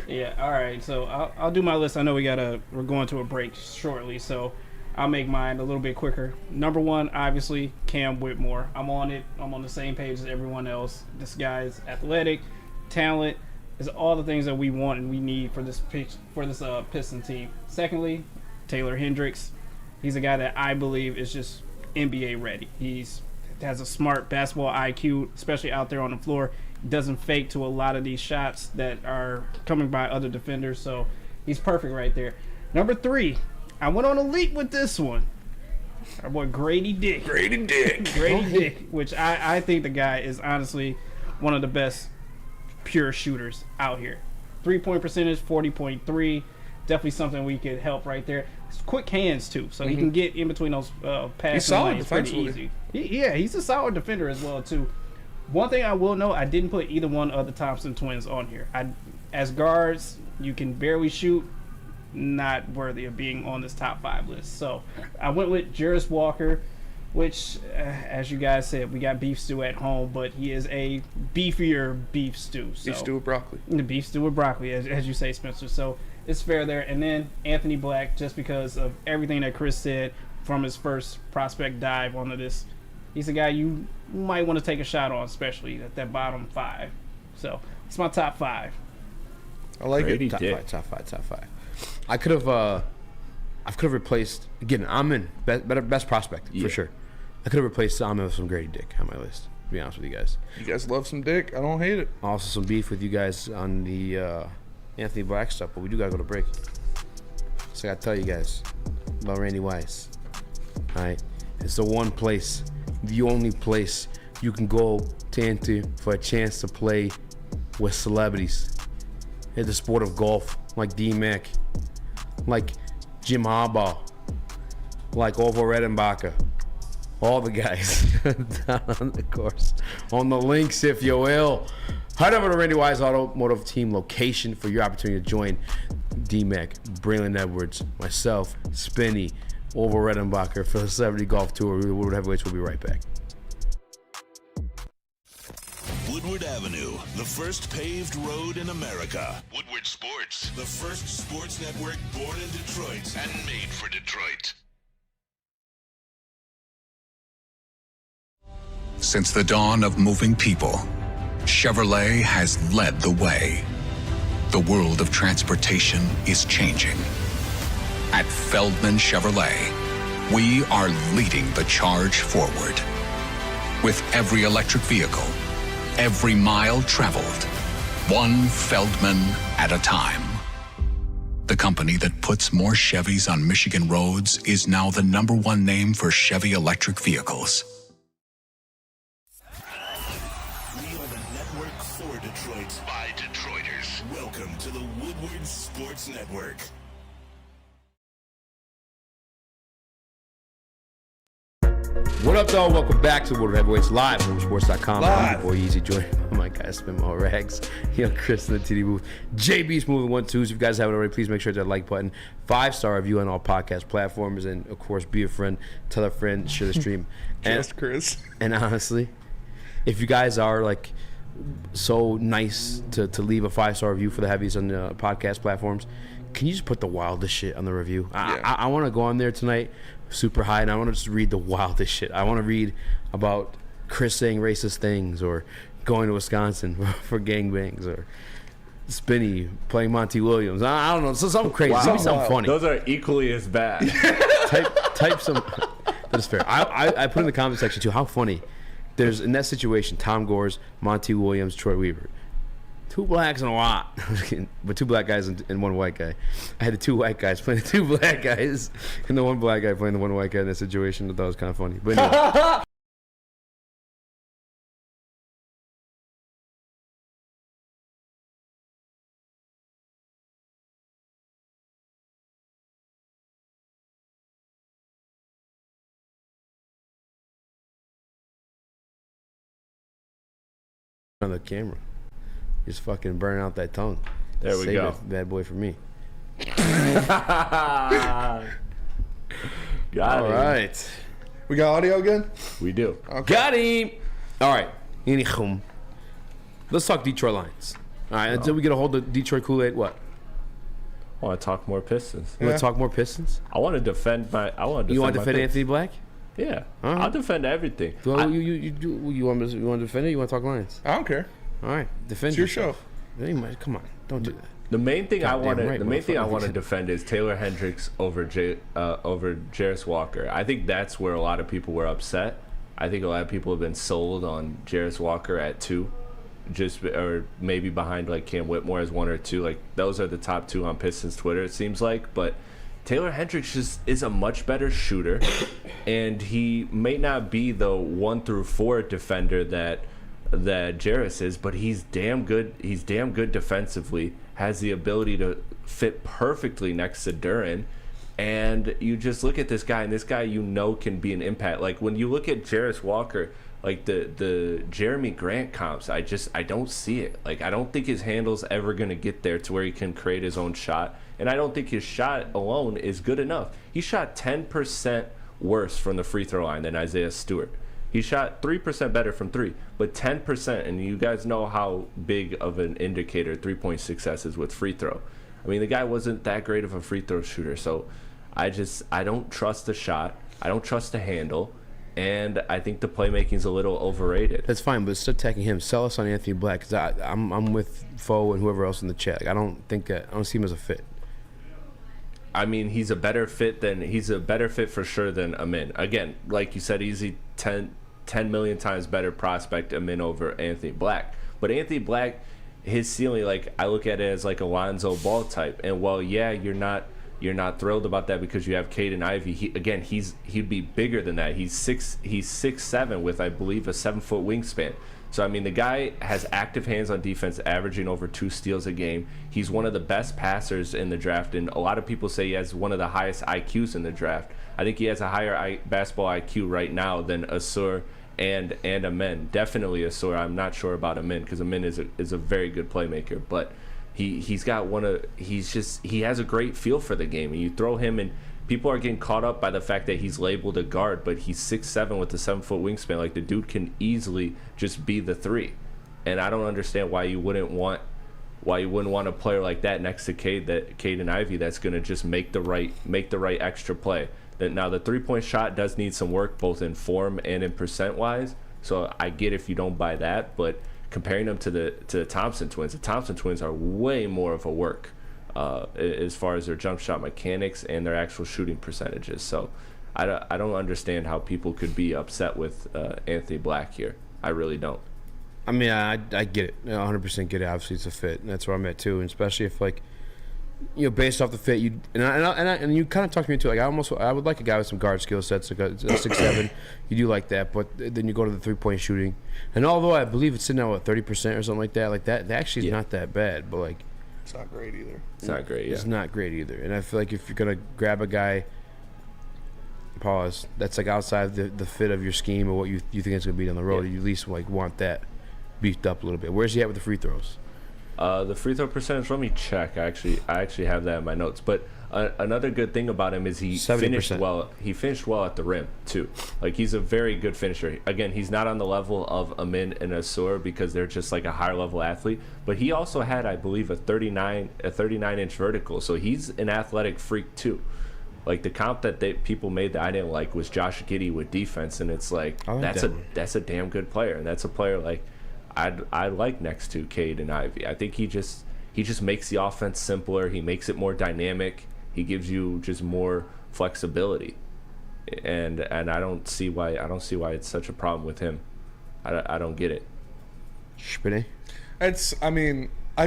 Yeah, all right. So I'll do my list. I know we're going to a break shortly, so I'll make mine a little bit quicker. Number 1, obviously, Cam Whitmore. I'm on it. I'm on the same page as everyone else. This guy's athletic, talent, is all the things that we want and we need for this Piston team. Secondly, Taylor Hendricks. He's a guy that I believe is just NBA ready. He has a smart basketball IQ, especially out there on the floor. He doesn't fake to a lot of these shots that are coming by other defenders, so he's perfect right there. Number 3, I went on a leap with this one. Our boy Grady Dick. Grady Dick, which I think the guy is honestly one of the best pure shooters out here. 3-point percentage, 40.3. Definitely something we could help right there. Quick hands too, so he can get in between those passes. He's solid pretty easy. He's a solid defender as well too. One thing I will note, I didn't put either one of the Thompson twins on here. As guards, You can barely shoot, not worthy of being on this top 5 list. So I went with Jarris Walker, which, as you guys said, we got beef stew at home, but he is a beefier beef stew. So, beef stew with broccoli. The beef stew with broccoli, as you say, Spencer. So it's fair there. And then Anthony Black, just because of everything that Chris said from his first prospect dive onto this, he's a guy you might want to take a shot on, especially at that bottom 5. So it's my top 5. I like Brady it. Top five. I could have replaced, again, Amin, best prospect, for sure. I could have replaced Amin with some Grady Dick on my list, to be honest with you guys. You guys love some dick. I don't hate it. Also some beef with you guys on the Anthony Black stuff, but we do got to go to break. So I got to tell you guys about Randy Wise. All right? It's the one place, the only place you can go to enter for a chance to play with celebrities in the sport of golf, like D-Mac, like Jim Harbaugh, like Orville Redenbacher, all the guys down on the course, on the links, if you will. Head over to Randy Wise Automotive Team location for your opportunity to join D-Mac, Braylon Edwards, myself, Spinny, Orville Redenbacher for the Celebrity Golf Tour. Woodward Heavyweights will be right back. Woodward Avenue, the first paved road in America. Woodward Sports, the first sports network born in Detroit and made for Detroit. Since the dawn of moving people, Chevrolet has led the way. The world of transportation is changing. At Feldman Chevrolet, we are leading the charge forward. With every electric vehicle, every mile traveled, one Feldman at a time. The company that puts more Chevys on Michigan roads is now the #1 name for Chevy electric vehicles. We are the network for Detroit by Detroiters. Welcome to the Woodward Sports Network. What up, though? Welcome back to Woodward Heavyweights live on sports.com. Live. Boy, easy joining my guys, Spin My Rags. Chris in the TD booth. JB's moving 1-2s. If you guys haven't already, please make sure to hit that like button. 5-star review on all podcast platforms, and of course, be a friend, tell a friend, share the stream. Just Chris. And honestly, if you guys are like so nice to leave a 5-star review for the heavies on the podcast platforms, can you just put the wildest shit on the review? I want to go on there tonight super high, and I want to just read the wildest shit. I want to read about Chris saying racist things, or going to Wisconsin for gangbangs, or Spinny playing Monty Williams. I don't know, so something crazy. Wow. Maybe something funny. Those are equally as bad. type some. That's fair. I put in the comment section too how funny. There's in that situation Tom Gores, Monty Williams, Troy Weaver. 2 blacks and a lot. But 2 black guys and 1 white guy. I had the 2 white guys playing the 2 black guys and the 1 black guy playing the 1 white guy in that situation. I thought it was kind of funny. But anyway. On the camera. Just fucking burn out that tongue. There we Save go. it, bad boy for me. Got All him. right. We got audio again? We do. Okay. Got him. All right. Anyhow, let's talk Detroit Lions. All right. Until we get a hold of Detroit Kool-Aid, what? I want to talk more Pistons. You want to talk more Pistons? I want to defend my. You want to defend Anthony Black? Yeah. All right. I'll defend everything. Well, you want to defend it? You want to talk Lions? I don't care. All right. Defend It's your yourself. Come on. Don't do that. The main thing I want right, to defend is Taylor Hendricks over Jarris Walker. I think that's where a lot of people were upset. I think a lot of people have been sold on Jarris Walker at 2, or maybe behind like Cam Whitmore as 1 or 2. Like those are the top 2 on Pistons Twitter, it seems like. But Taylor Hendricks just is a much better shooter, and he may not be the 1 through 4 defender that Jarris is, but he's damn good. He's damn good defensively. Has the ability to fit perfectly next to Duren, and you just look at this guy, and this guy can be an impact. Like when you look at Jarris Walker, Like the Jeremy Grant comps, I don't see it. Like, I don't think his handle's ever going to get there to where he can create his own shot. And I don't think his shot alone is good enough. He shot 10% worse from the free throw line than Isaiah Stewart. He shot 3% better from three, but 10%, and you guys know how big of an indicator three-point success is with free throw. I mean, the guy wasn't that great of a free throw shooter, so I don't trust the shot. I don't trust the handle, and I think the playmaking's a little overrated. That's fine, but still attacking him. Sell us on Anthony Black, because I'm with Foe and whoever else in the chat. Like, I don't see him as a fit. I mean, he's a better fit for sure than Amin. Again, like you said, easy 10 million times better prospect Amin over Anthony Black. But Anthony Black, his ceiling, like, I look at it as like a Lonzo Ball type. And while you're not thrilled about that because you have Caden Ivey, he'd be bigger than that. He's 6'7" with, I believe, a 7-foot wingspan. So, I mean, the guy has active hands on defense, averaging over 2 steals a game. He's one of the best passers in the draft, and a lot of people say he has one of the highest IQs in the draft. I think he has a higher basketball IQ right now than Asur and Amin. Definitely Asur. I'm not sure about Amin because Amin is a very good playmaker, but he has a great feel for the game, and you throw him in. People are getting caught up by the fact that he's labeled a guard, but he's 6'7" with a 7-foot wingspan. Like, the dude can easily just be the 3, and I don't understand why you wouldn't want a player like that next to Caden Ivey that's going to just make the right extra play. Now the 3-point shot does need some work, both in form and in percent wise. So I get if you don't buy that, but comparing them to the Thompson twins, the Thompson twins are way more of a work. As far as their jump shot mechanics and their actual shooting percentages. So I don't understand how people could be upset with Anthony Black here. I really don't. I mean, I get it. I 100% get it. Obviously, it's a fit, and that's where I'm at too. And especially if, like, you know, based off the fit, you and you kind of talked to me too. Like, I would like a guy with some guard skill sets, like a 6'7". You do like that, but then you go to the 3-point shooting. And although I believe it's sitting at 30% or something like that actually is not that bad. But, like, it's not great either. It's not great. Yeah. It's not great either. And I feel like if you're gonna grab a guy, that's like outside the fit of your scheme or what you think it's gonna be down the road, you at least like want that beefed up a little bit. Where's he at with the free throws? The free throw percentage. Let me check. I actually have that in my notes. But another good thing about him is he 70%. finished well. He finished well at the rim too. Like, he's a very good finisher. Again, he's not on the level of Amin and Asur because they're just like a higher level athlete. But he also had, I believe, a 39-inch vertical. So he's an athletic freak too. Like, the comp that people made that I didn't like was Josh Giddey with defense, and it's like that's a damn good player, and that's a player like I like next to Cade and Ivy. I think he just makes the offense simpler. He makes it more dynamic. He gives you just more flexibility, and I don't see why it's such a problem with him. I don't get it. Spinny? I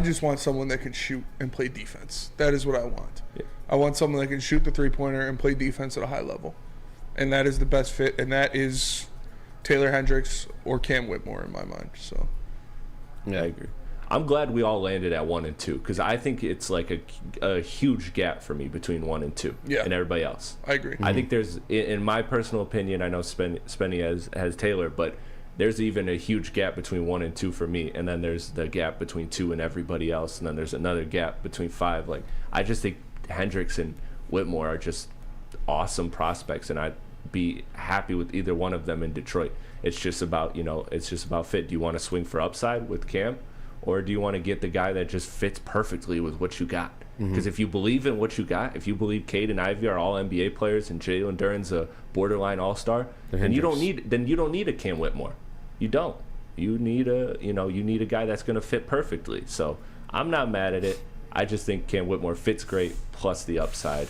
just want someone that can shoot and play defense. That is what I want. Yeah. I want someone that can shoot the 3-pointer and play defense at a high level, and that is the best fit. And that is Taylor Hendricks or Cam Whitmore in my mind. So. Yeah, I agree. I'm glad we all landed at 1 and 2 because I think it's like a huge gap for me between 1 and 2 and everybody else. I agree. I think there's, in my personal opinion, I know Spenny has Taylor, but there's even a huge gap between 1 and 2 for me, and then there's the gap between 2 and everybody else, and then there's another gap between 5. Like, I just think Hendricks and Whitmore are just awesome prospects, and I'd be happy with either one of them in Detroit. It's just about fit. Do you want to swing for upside with Cam, or do you want to get the guy that just fits perfectly with what you got? Because if you believe in what you got, if you believe Cade and Ivy are all NBA players and Jalen Duren's a borderline all-star, then you don't need a Cam Whitmore. You don't. You need a guy that's going to fit perfectly. So I'm not mad at it. I just think Cam Whitmore fits great plus the upside.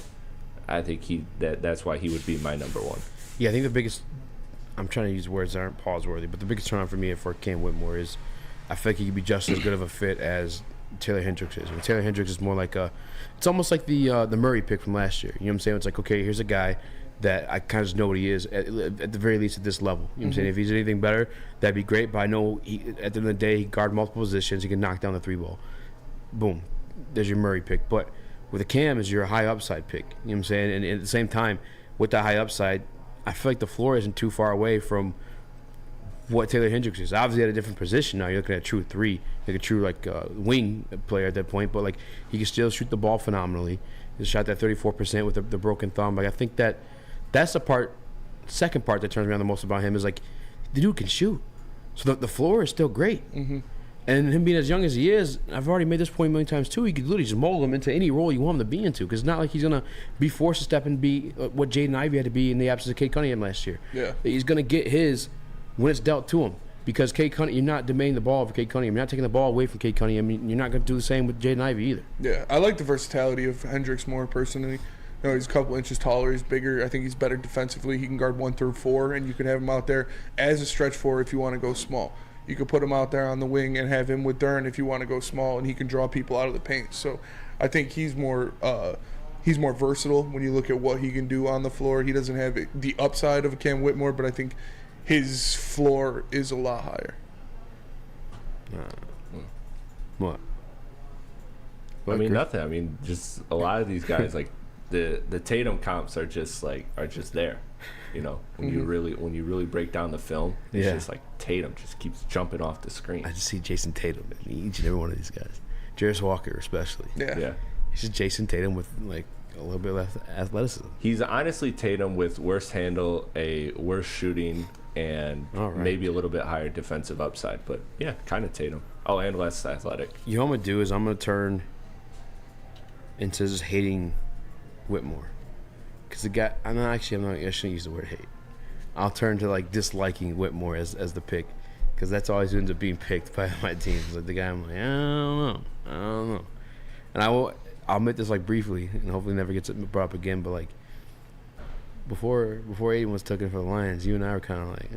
I think that's why he would be my number 1. Yeah, I think the biggest. I'm trying to use words that aren't pause-worthy, but the biggest turn on for me for Cam Whitmore is I feel like he could be just as good of a fit as Taylor Hendricks is. And Taylor Hendricks is more like it's almost like the Murray pick from last year. You know what I'm saying? It's like, okay, here's a guy that I kind of just know what he is at the very least at this level. You know what I'm saying? If he's anything better, that'd be great. But I know at the end of the day, he can guard multiple positions. He can knock down the 3-ball. Boom. There's your Murray pick. But with a Cam is your high upside pick. You know what I'm saying? And at the same time, with the high upside, I feel like the floor isn't too far away from what Taylor Hendricks is. Obviously at a different position now. You're looking at a true 3, like a true wing player at that point. But like he can still shoot the ball phenomenally. He shot that 34% with the broken thumb. Like I think that's the second part that turns me on the most about him is like the dude can shoot. So the floor is still great. Mm-hmm. And him being as young as he is, I've already made this point a million times too. He could literally just mold him into any role you want him to be into. Because it's not like he's gonna be forced to step and be what Jaden Ivey had to be in the absence of Cade Cunningham last year. Yeah, he's gonna get his when it's dealt to him. Because Cade Cunningham, you're not demanding the ball for Cade Cunningham. You're not taking the ball away from Cade Cunningham. You're not gonna do the same with Jaden Ivey either. Yeah, I like the versatility of Hendricks more personally. You know, he's a couple inches taller. He's bigger. I think he's better defensively. He can guard 1 through 4, and you can have him out there as a stretch 4 if you want to go small. You could put him out there on the wing and have him with Duren if you want to go small, and he can draw people out of the paint. So I think he's more versatile when you look at what he can do on the floor. He doesn't have the upside of a Cam Whitmore, but I think his floor is a lot higher. What? I mean, nothing. I mean, just a lot of these guys, like the Tatum comps are just there. You know, when you really break down the film, it's just like Tatum just keeps jumping off the screen. I just see Jason Tatum in each and every one of these guys. Jarris Walker especially. Yeah. He's just Jason Tatum with like a little bit less athleticism. He's honestly Tatum with worse handle, a worse shooting, and maybe a little bit higher defensive upside. But yeah, kind of Tatum. Oh, and less athletic. You know what I'm gonna do is I'm gonna turn into just hating Whitmore. Because the guy, I shouldn't use the word hate. I'll turn to like disliking Whitmore as the pick, because that's always ends up being picked by my teams. Like the guy, I'm like, I don't know, and I'll admit this like briefly, and hopefully never gets brought up again. But like before Aiden was taken for the Lions, you and I were kind of like,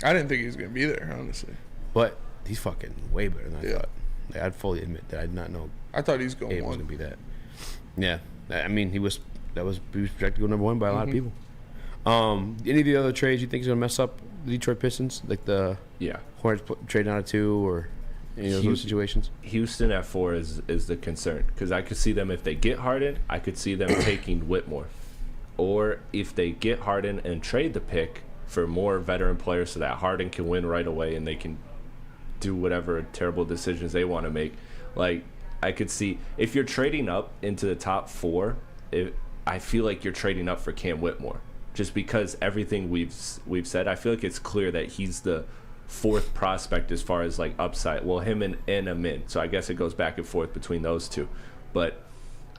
I didn't think he was gonna be there, honestly. But he's fucking way better than I thought. Like, I'd fully admit that I did not know. I thought he was going Aiden one. was gonna be that. Yeah. I mean, he was projected to go number 1 by a lot of people. Any of the other trades you think is going to mess up the Detroit Pistons, like the Hornets trading out of 2 or any of those situations? Houston at 4 is the concern, because I could see them, if they get Harden, I could see them taking Whitmore, or if they get Harden and trade the pick for more veteran players so that Harden can win right away and they can do whatever terrible decisions they want to make. Like, I could see if you're trading up into the top 4, I feel like you're trading up for Cam Whitmore, just because everything we've said. I feel like it's clear that he's the 4th prospect as far as like upside. Well, him and Amin, so I guess it goes back and forth between those two. But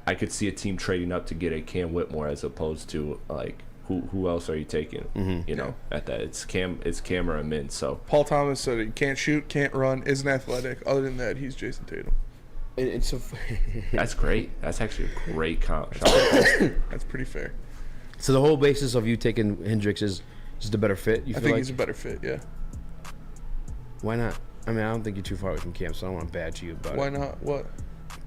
I could see a team trading up to get a Cam Whitmore as opposed to like who else are you taking? You know, at that it's Cam or Amin. So Paul Thomas said he can't shoot, can't run, isn't athletic. Other than that, he's Jason Tatum. It's that's great. That's actually a great comp. That's pretty fair. So the whole basis of you taking Hendricks is just a better fit? I think he's a better fit, yeah. Why not? I mean, I don't think you're too far away from Cam, so I don't want to badge you about it. Why not? What?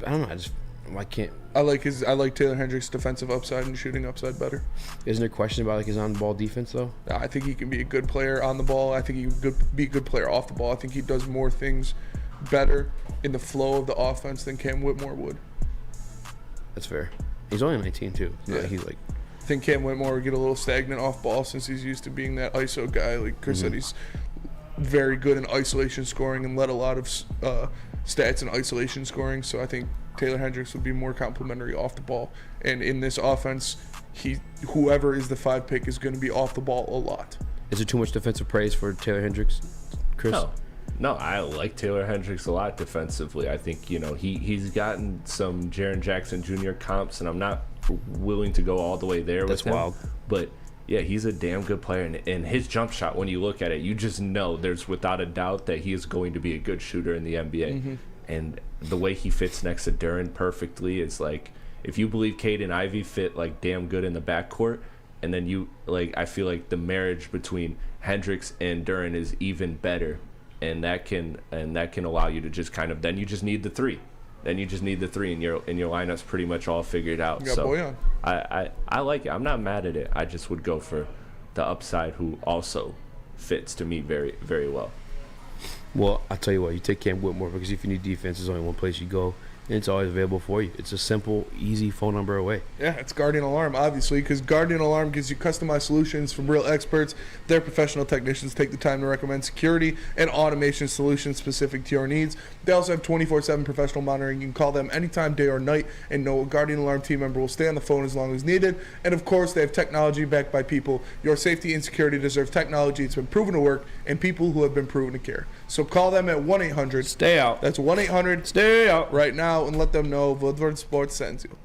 I don't know. I can't. I like Taylor Hendricks' defensive upside and shooting upside better. Isn't there a question about like his on-ball defense though? I think he can be a good player on the ball. I think he could be a good player off the ball. I think he does more things better in the flow of the offense than Cam Whitmore would. That's fair. He's only 19 too. Yeah. He's like. I think Cam Whitmore would get a little stagnant off ball since he's used to being that ISO guy. Like Chris said, he's very good in isolation scoring and led a lot of stats in isolation scoring. So I think Taylor Hendricks would be more complimentary off the ball. And in this offense, whoever is the 5 pick is going to be off the ball a lot. Is there too much defensive praise for Taylor Hendricks, Chris? No, I like Taylor Hendricks a lot defensively. I think, you know, he's gotten some Jaren Jackson Jr. comps, and I'm not willing to go all the way there with him. That's wild. But, yeah, he's a damn good player. And his jump shot, when you look at it, you just know there's without a doubt that he is going to be a good shooter in the NBA. And the way he fits next to Duren perfectly is like, if you believe Cade and Ivy fit like damn good in the backcourt, and then you like, I feel like the marriage between Hendricks and Duren is even better. And that can allow you to just kind of, then you just need the 3. Then you just need the 3, and your lineup's pretty much all figured out. You got so Boyan. I like it. I'm not mad at it. I just would go for the upside, who also fits to me very, very well. Well, I'll tell you what, you take Cam Whitmore, because if you need defense, there's only one place you go, And it's always available for you. It's a simple, easy phone number away. Yeah, it's Guardian Alarm, obviously, because Guardian Alarm gives you customized solutions from real experts. Their professional technicians take the time to recommend security and automation solutions specific to your needs. They also have 24/7 professional monitoring. You can call them anytime, day or night, and know a Guardian Alarm team member will stay on the phone as long as needed. And of course, they have technology backed by people. Your safety and security deserve technology. It's been proven to work, and people who have been proven to care. So call them at 1-800. Stay out. That's 1-800. Stay out. Right now, and let them know Woodward Sports sends you.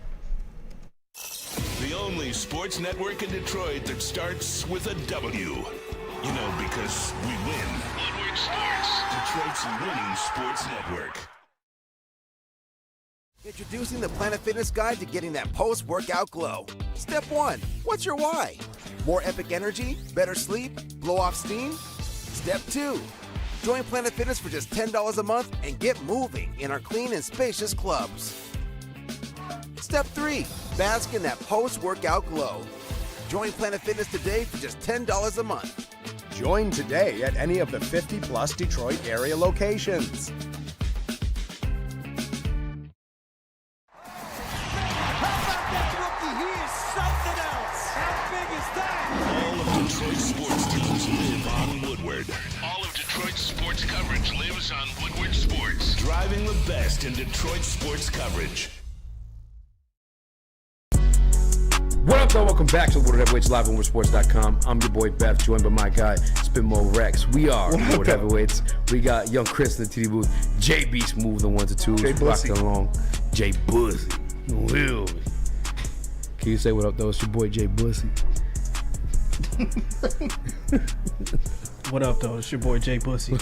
The only sports network in Detroit that starts with a W. You know, because we win. Woodward Sports, Detroit's winning sports network. Introducing the Planet Fitness Guide to getting that post-workout glow. Step 1. What's your why? More epic energy? Better sleep? Blow off steam? Step 2. Join Planet Fitness for just $10 a month and get moving in our clean and spacious clubs. Step 3. Bask in that post-workout glow. Join Planet Fitness today for just $10 a month. Join today at any of the 50-plus Detroit area locations. All of Detroit's sports teams live on Woodward. All of Detroit's sports coverage lives on Woodward Sports. Driving the best in Detroit sports coverage. What up, though? Welcome back to Woodward Heavyweights live on WoodwardSports.com. I'm your boy Beth, joined by my guy Spinmo Rex. We are Woodward Heavyweights. We got young Chris in the TD booth. Jay Beast moving the 1s to 2s. Jay Bussy. Rocking along. Jay Bussy. Will. Can you say what up, though? It's your boy Jay Bussy. What up, though? It's your boy Jay Bussy.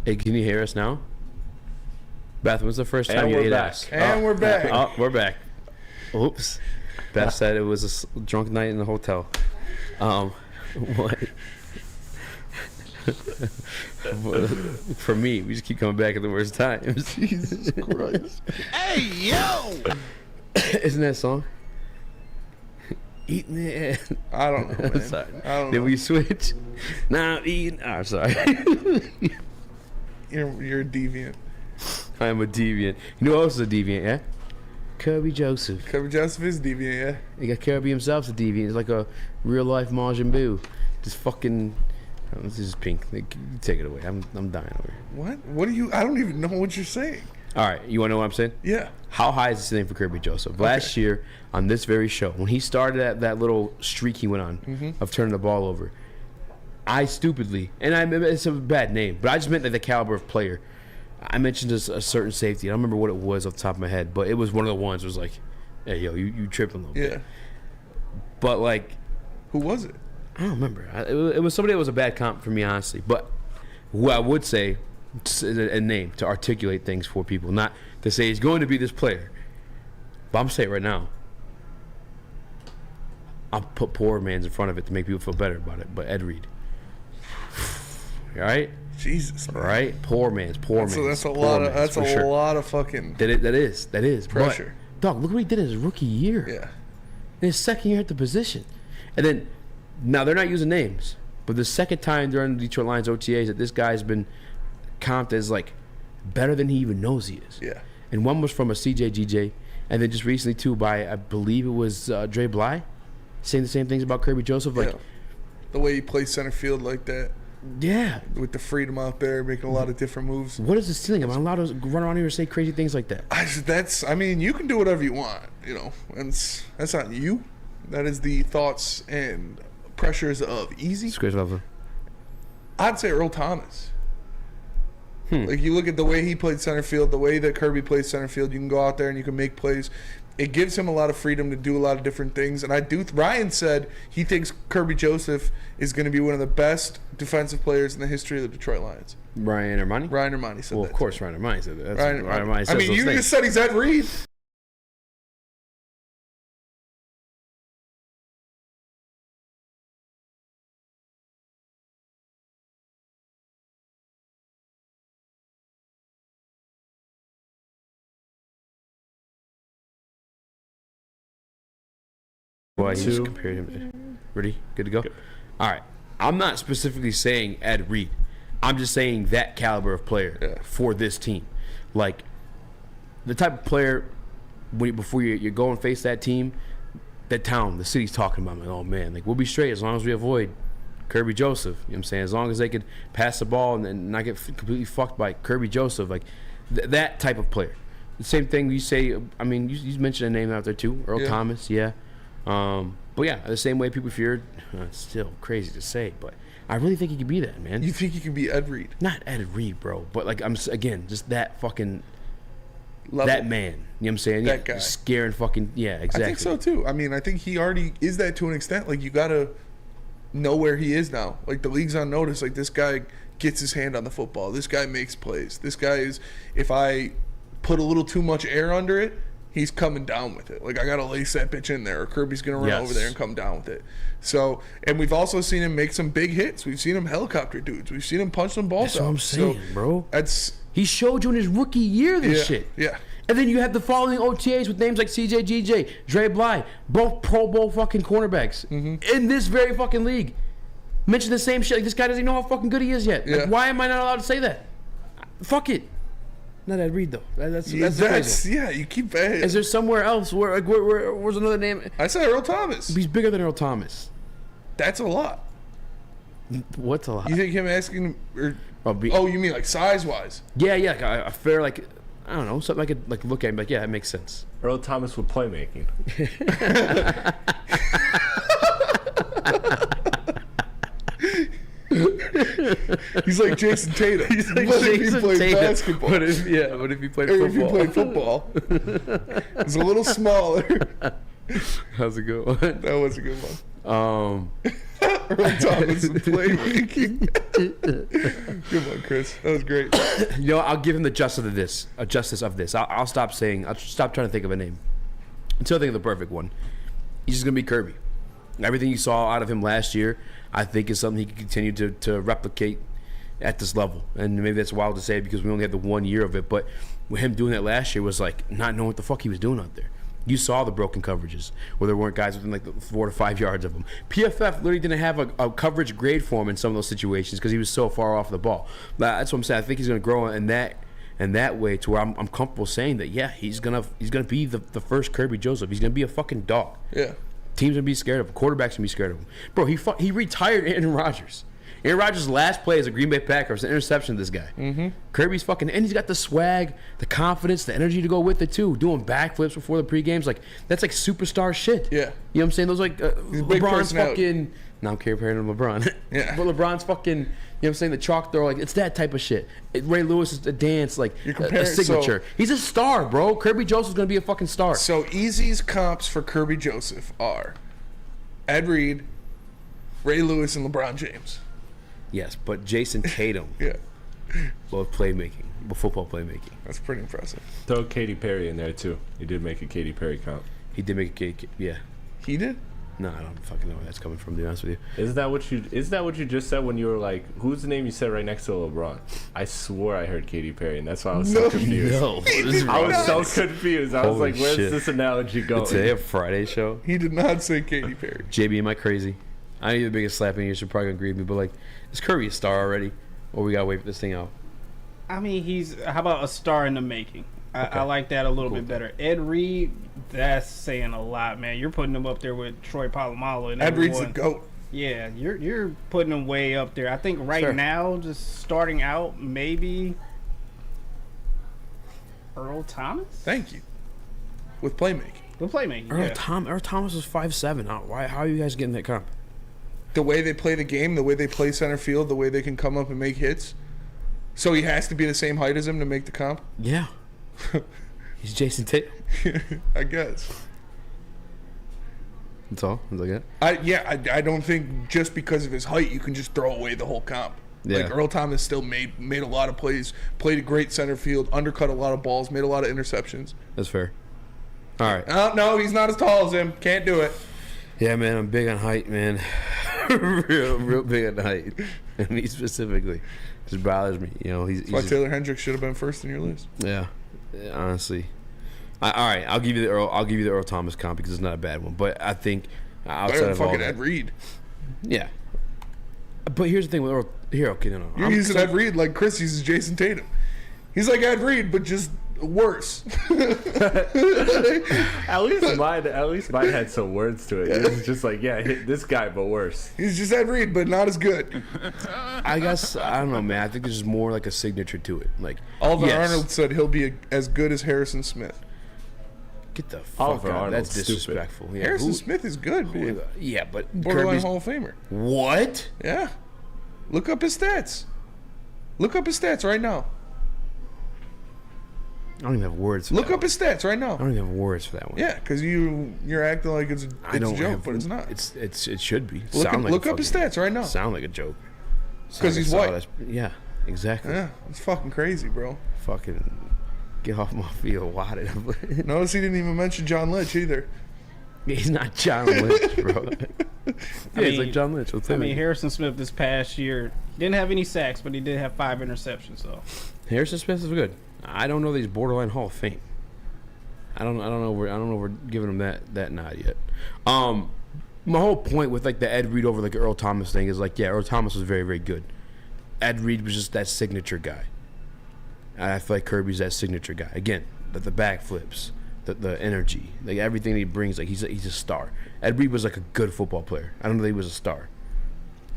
Hey, can you hear us now? Beth, when's the first time you ate ass? And we're back. Oh, we're back. Oops. Beth said it was a drunk night in the hotel. What? For me, we just keep coming back at the worst times. Jesus Christ. Hey, yo! Isn't that a song? Eating it. I don't know, man. Sorry. I don't Did know. we switch? Now I'm eating. Oh, sorry. You're a deviant. I am a deviant. You know who else is a deviant, yeah? Kirby Joseph. Kirby Joseph is deviant, yeah. You got Kirby himself's a deviant. He's like a real life Majin Buu. Just fucking. Oh, this is pink. Take it away. I'm dying over here. What? What do you? I don't even know what you're saying. All right, you want to know what I'm saying? Yeah. How high is the ceiling for Kirby Joseph? Last year on this very show, when he started that little streak he went on of turning the ball over, I stupidly, and it's a bad name, but I just meant that the caliber of player. I mentioned a certain safety. I don't remember what it was off the top of my head, but it was one of the ones that was like, hey, yo, you tripping a little bit. But, like... Who was it? I don't remember. It was somebody that was a bad comp for me, honestly. But who I would say, a name to articulate things for people, not to say he's going to be this player. But I'm going to say it right now. I'll put poor man's in front of it to make people feel better about it, but Ed Reed. All right? Jesus, man. Right? Poor man's. That's a lot of fucking. That is pressure. But, dog, look what he did in his rookie year. Yeah. In his second year at the position, and then now they're not using names, but the second time during the Detroit Lions OTAs that this guy's been comped as like better than he even knows he is. Yeah. And one was from a CJGJ, And then just recently too, by I believe it was Dre Bly, saying the same things about Kirby Joseph. Like the way he plays center field like that. Yeah, with the freedom out there, making a lot of different moves. What is the ceiling? Am I allowed to run around here and say crazy things like that? I mean, you can do whatever you want, you know, and that's not you. That is the thoughts and pressures of Easy. It's great level. I'd say Earl Thomas. Like, you look at the way he played center field, the way that Kirby plays center field, you can go out there and you can make plays. It gives him a lot of freedom to do a lot of different things. And Ryan said he thinks Kirby Joseph is going to be one of the best defensive players in the history of the Detroit Lions. Ryan Ermanni? Ryan Ermanni said that. Well, of course Ryan Ermanni said that. Ryan Ermanni says I mean, those you things. just said he's Ed Reed. Well, you just compared him. Ready? Good to go? All right. I'm not specifically saying Ed Reed. I'm just saying that caliber of player for this team. Like, the type of player, before you go and face that team, that town, the city's talking about, like, oh, man, like, we'll be straight as long as we avoid Kirby Joseph. You know what I'm saying? As long as they could pass the ball and then not get completely fucked by Kirby Joseph. Like, that type of player. The same thing you say, I mean, you mentioned a name out there, too. Earl Thomas, but yeah, the same way people feared, it's still crazy to say, but I really think he could be that, man. You think he could be Ed Reed? Not Ed Reed, bro, but like, just that fucking, level. that man, you know what I'm saying? That guy. Scaring fucking, exactly. I think so too. I mean, I think he already is that to an extent. Like, you gotta know where he is now. Like, the league's on notice. Like, this guy gets his hand on the football. This guy makes plays. This guy is, if I put a little too much air under it, he's coming down with it. Like, I got to lace that bitch in there, or Kirby's going to run over there and come down with it. So, and we've also seen him make some big hits. We've seen him helicopter dudes. We've seen him punch some balls That's what I'm saying, bro. He showed you in his rookie year this shit. Yeah. And then you have the following OTAs with names like CJ GJ, Dre Bly, both Pro Bowl fucking cornerbacks in this very fucking league. Mention the same shit. Like, this guy doesn't even know how fucking good he is yet. Like, why am I not allowed to say that? Fuck it. Not Ed Reed though. That's you keep. Is there somewhere else where's another name? I said Earl Thomas. He's bigger than Earl Thomas. That's a lot. What's a lot? You think him asking? You mean like size wise? Yeah, like a fair, like, I don't know, something I could like look at and be like, yeah, that makes sense. Earl Thomas with playmaking. He's like Jason Tatum. He's like if he played basketball? What if he played football? If he played football, it's a little smaller. That was a good one. That was a good one. Earl Thomas with playmaking. Good one, Chris. That was great. You know, I'll give him the justice of this. I'll stop saying. I'll stop trying to think of a name until I think of the perfect one. He's just gonna be Kirby. Everything you saw out of him last year, I think, is something he can continue to replicate at this level. And maybe that's wild to say because we only had the 1 year of it, but with him doing that last year was like not knowing what the fuck he was doing out there. You saw the broken coverages where there weren't guys within like 4 to 5 yards of him. PFF literally didn't have a coverage grade for him in some of those situations because he was so far off the ball. That's what I'm saying. I think he's going to grow in that way to where I'm comfortable saying that, yeah, he's gonna be the first Kirby Joseph. He's going to be a fucking dog. Yeah. Teams gonna be scared of him. Quarterbacks gonna be scared of him. Bro, he retired Aaron Rodgers. Aaron Rodgers' last play as a Green Bay Packer was an interception to this guy. Kirby's fucking, and he's got the swag, the confidence, the energy to go with it too. Doing backflips before the pre-games, like that's like superstar shit. Yeah, you know what I'm saying? Those like LeBron's fucking. Now I'm comparing him to LeBron. Yeah, but LeBron's fucking. You know what I'm saying? The chalk throw, like it's that type of shit. Ray Lewis is a dance, like a signature. He's a star, bro. Kirby Joseph's gonna be a fucking star. So Easy's comps for Kirby Joseph are Ed Reed, Ray Lewis, and LeBron James. Yes, but Jason Tatum. Both football playmaking. That's pretty impressive. Throw Katy Perry in there too. He did make a Katy Perry comp. He did make a Katy. Yeah. He did? No, I don't fucking know where that's coming from, to be honest with you. Isn't that what you just said when you were like, who's the name you said right next to LeBron? I swore I heard Katy Perry, and that's why I was so confused. No, I was so confused. I was like, where's this analogy going? Today a Friday show? He did not say Katy Perry. JB, am I crazy? I know you're the biggest slap in here, so you're probably gonna agree with me, but like, is Kirby a star already? Or we gotta wait for this thing out? I mean, how about a star in the making? I like that a little bit better. Ed Reed, that's saying a lot, man. You're putting him up there with Troy Polamalu and Ed Reed's the GOAT. Yeah, you're putting him way up there. I think right now, just starting out, maybe Earl Thomas. Thank you. With playmaking. Earl Thomas is 5'7". How are you guys getting that comp? The way they play the game, the way they play center field, the way they can come up and make hits. So he has to be the same height as him to make the comp? Yeah. He's Jason Tatum. I guess. That's all? That's like it? I don't think just because of his height you can just throw away the whole comp. Yeah. Like Earl Thomas still made a lot of plays, played a great center field, undercut a lot of balls, made a lot of interceptions. That's fair. All right. No, he's not as tall as him. Can't do it. Yeah, man, I'm big on height, man. real big on height. And me specifically. Just bothers me. You know, That's why Taylor Hendricks should have been first in your list. Yeah, honestly. All right, I'll give you the Earl Thomas comp because it's not a bad one. But I think outside of fucking Ed Reed. Yeah. But here's the thing with Earl. No. You're using Ed Reed like Chris uses Jason Tatum. He's like Ed Reed, but just worse. At least mine had some words to it. It was just like, yeah, hit this guy, but worse. He's just Ed Reed, but not as good. I guess I don't know, man. I think there's more like a signature to it. Like Oliver Arnold said he'll be as good as Harrison Smith. Get the fuck out. That's disrespectful. Yeah, Harrison Smith is good, man. Yeah, but borderline Kirby's Hall of Famer. What? Yeah. Look up his stats. Look up his stats right now. I don't even have words for Look up his stats right now. I don't even have words for that one. Yeah, because you're acting like it's a joke, but it's not. It should be. Look up his stats right now. Sound like a joke. Because he's white. Yeah, exactly. Yeah, it's fucking crazy, bro. Fucking get off my field, wadded. Notice he didn't even mention John Lynch either. He's not John Lynch, bro. He's like John Lynch. Harrison Smith this past year didn't have any sacks, but he did have 5 interceptions. So Harrison Smith is good. I don't know that he's borderline Hall of Fame. I don't know. We're giving him that nod yet. My whole point with like the Ed Reed over like Earl Thomas thing is like, yeah, Earl Thomas was very, very good. Ed Reed was just that signature guy. And I feel like Kirby's that signature guy. Again, the backflips, the energy, like everything that he brings. Like he's a star. Ed Reed was like a good football player. I don't know that he was a star.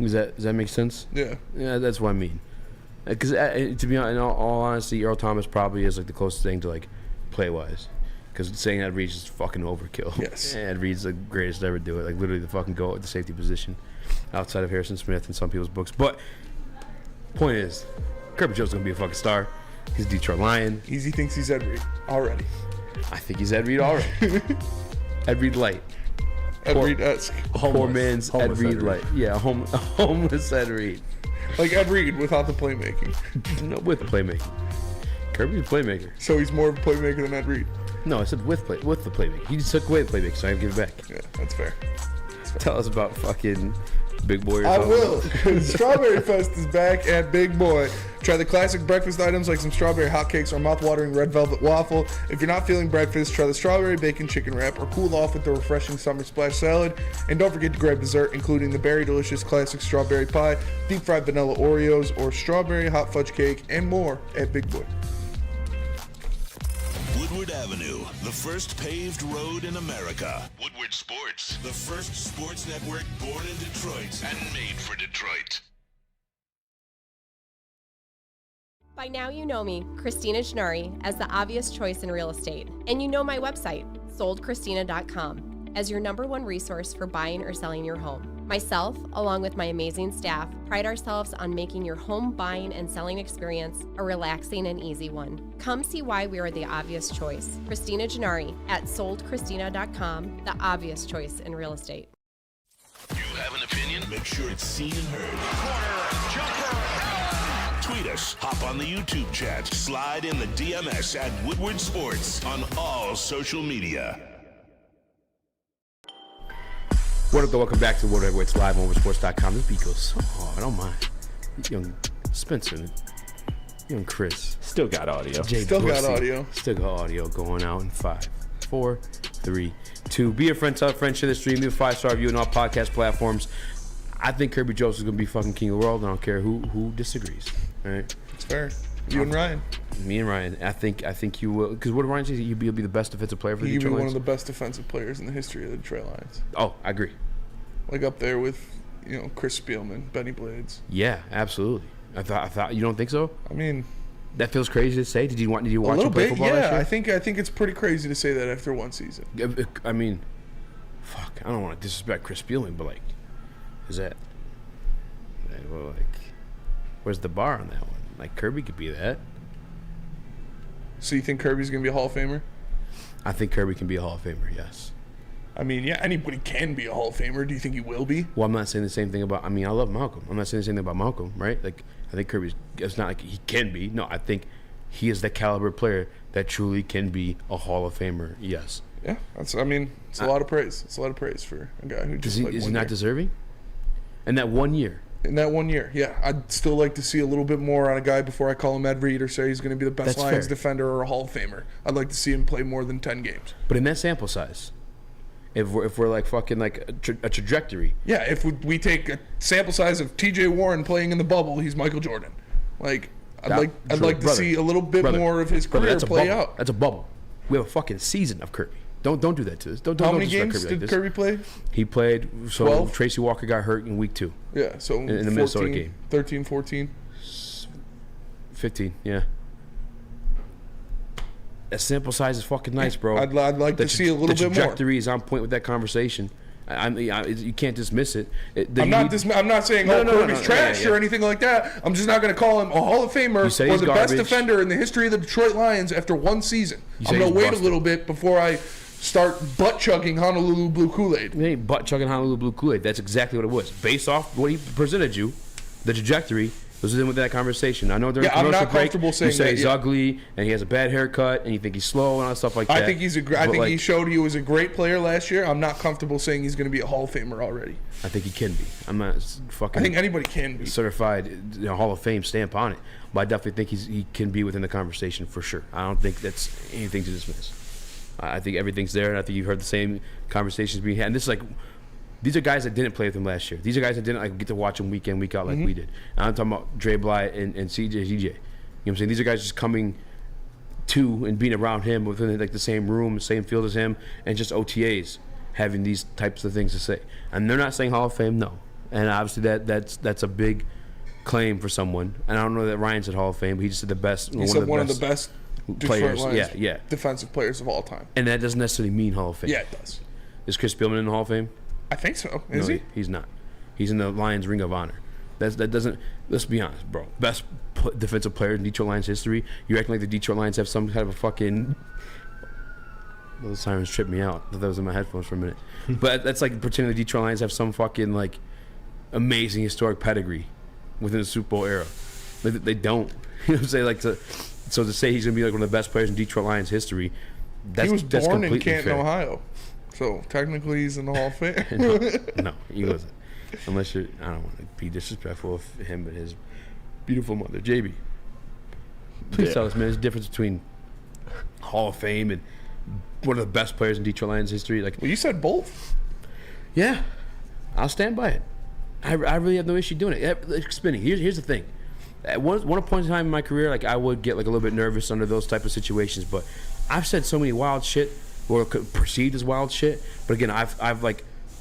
Does that make sense? Yeah. Yeah, that's what I mean. Because to be honest, in all honesty, Earl Thomas probably is like the closest thing to like play wise. Because saying Ed Reed is fucking overkill. Yes. Ed Reed's the greatest to ever do it. Like literally the fucking GOAT at the safety position, outside of Harrison Smith in some people's books. But point is, Kirby Joe's gonna be a fucking star. He's a Detroit Lion. Easy thinks he's Ed Reed already. I think he's Ed Reed already. Ed Reed light. Ed Reed-esque. Poor man's Ed Reed light. Yeah, homeless Ed Reed. Like Ed Reed without the playmaking. No, with the playmaking. Kirby's a playmaker. So he's more of a playmaker than Ed Reed. No, I said with the playmaking. He just took away the playmaking, so I have to give it back. Yeah, that's fair. Tell us about fucking Big Boy or I something. will. Strawberry Fest is back at Big Boy. Try the classic breakfast items like some strawberry hotcakes or mouth-watering red velvet waffle. If you're not feeling breakfast, try the strawberry bacon chicken wrap or cool off with the refreshing summer splash salad. And don't forget to grab dessert, including the berry delicious classic strawberry pie, deep fried vanilla Oreos, or strawberry hot fudge cake, and more at Big Boy. Woodward Avenue, the first paved road in America. Woodward Sports, the first sports network born in Detroit and made for Detroit. By now you know me, Christina Gennari, as the obvious choice in real estate. And you know my website, soldchristina.com, as your #1 resource for buying or selling your home. Myself, along with my amazing staff, pride ourselves on making your home buying and selling experience a relaxing and easy one. Come see why we are the obvious choice. Christina Gennari at soldchristina.com, the obvious choice in real estate. You have an opinion? Make sure it's seen and heard. Corner, jumper, tweet us, hop on the YouTube chat, slide in the DMS at Woodward Sports on all social media. What up, though? Welcome back to World Heavyweights live on Woodwardsports.com. This beat goes so hard. I don't mind. Young Spencer, young Chris. Still got audio. Still got audio. Still got audio going out in 5, 4, 3, 2. Be a friend, tell a friend, share the stream, leave a 5-star review on all podcast platforms. I think Kirby Jones is going to be fucking king of the world. I don't care who disagrees. All right? It's fair. You and Ryan. Me and Ryan. I think you will. Because what did Ryan say? You'll be the best defensive player for the He'd be Detroit one Lions? of the best defensive players in the history of the Detroit Lions. Oh, I agree. Like up there with, Chris Spielman, Benny Blades. Yeah, absolutely. I thought. You don't think so? I mean, that feels crazy to say. Did you watch him play football last year? I think it's pretty crazy to say that after one season. I mean, fuck. I don't want to disrespect Chris Spielman, but is that? Well, where's the bar on that one? Like Kirby could be that. So you think Kirby's gonna be a Hall of Famer? I think Kirby can be a Hall of Famer. Yes. I mean, yeah, anybody can be a Hall of Famer. Do you think he will be? Well, I'm not saying the same thing about. I mean, I love Malcolm. I'm not saying the same thing about Malcolm, right? Like, I think Kirby's. It's not like he can be. No, I think he is the caliber player that truly can be a Hall of Famer. Yes. Yeah, it's a lot of praise. It's a lot of praise for a guy who just is he not deserving? In that 1 year. In that 1 year, yeah. I'd still like to see a little bit more on a guy before I call him Ed Reed or say he's going to be the best Lions defender or a Hall of Famer. I'd like to see him play more than 10 games. But in that sample size, if we're like fucking like a trajectory. Yeah, if we take a sample size of T.J. Warren playing in the bubble, he's Michael Jordan. Like, I'd like to see a little bit more of his career play out. That's a bubble. We have a fucking season of Kirby. Don't do that to us. Don't How many games Kirby did Kirby play? He played. So 12? Tracy Walker got hurt in week 2. Yeah, so in the Minnesota game. 13, 14. 15. Yeah. That sample size is fucking nice, bro. I'd like to see a little bit more. The trajectory is on point with that conversation. You can't dismiss it. I'm not saying Kirby's trash or anything like that. I'm just not going to call him a Hall of Famer or the best defender in the history of the Detroit Lions after one season. I'm going to wait a little bit before I start butt-chugging Honolulu Blue Kool-Aid. It ain't butt-chugging Honolulu Blue Kool-Aid. That's exactly what it was. Based off what he presented you, the trajectory was in with that conversation. I know during I'm commercial not break, comfortable saying you say that, he's ugly and he has a bad haircut and you think he's slow and all that stuff like that. I think he showed he was a great player last year. I'm not comfortable saying he's going to be a Hall of Famer already. I think he can be. I'm not fucking. I think anybody can be certified Hall of Fame stamp on it, but I definitely think he can be within the conversation for sure. I don't think that's anything to dismiss. I think everything's there, and I think you've heard the same conversations being had. And this is these are guys that didn't play with him last year. These are guys that didn't get to watch him week in, week out like we did. And I'm talking about Dre Bly and CJ. You know what I'm saying? These are guys just coming to and being around him within the same room, the same field as him, and just OTAs having these types of things to say. And they're not saying Hall of Fame, no. And obviously that's a big claim for someone. And I don't know that Ryan said Hall of Fame, but he just said the best. He said one of the best players, Lions defensive players of all time. And that doesn't necessarily mean Hall of Fame. Yeah, it does. Is Chris Spielman in the Hall of Fame? I think so. Is he? He's not. He's in the Lions Ring of Honor. That doesn't. Let's be honest, bro. Best defensive player in Detroit Lions history. You're acting like the Detroit Lions have some kind of a fucking. Those sirens tripped me out. I thought that was in my headphones for a minute. But that's like pretending the Detroit Lions have some fucking amazing historic pedigree within the Super Bowl era. They don't. You know what I'm saying? So to say he's gonna be one of the best players in Detroit Lions history. He was born in Canton, Ohio. So technically he's in the Hall of Fame. No, he wasn't. Unless I don't want to be disrespectful of him and his beautiful mother, JB. Please tell us, man, there's a difference between Hall of Fame and one of the best players in Detroit Lions history. Well, you said both. Yeah, I'll stand by it. I really have no issue doing it. Spinning. Here's the thing. At one point in time in my career, I would get a little bit nervous under those type of situations, but I've said so many wild shit, or perceived as wild shit. But again, I've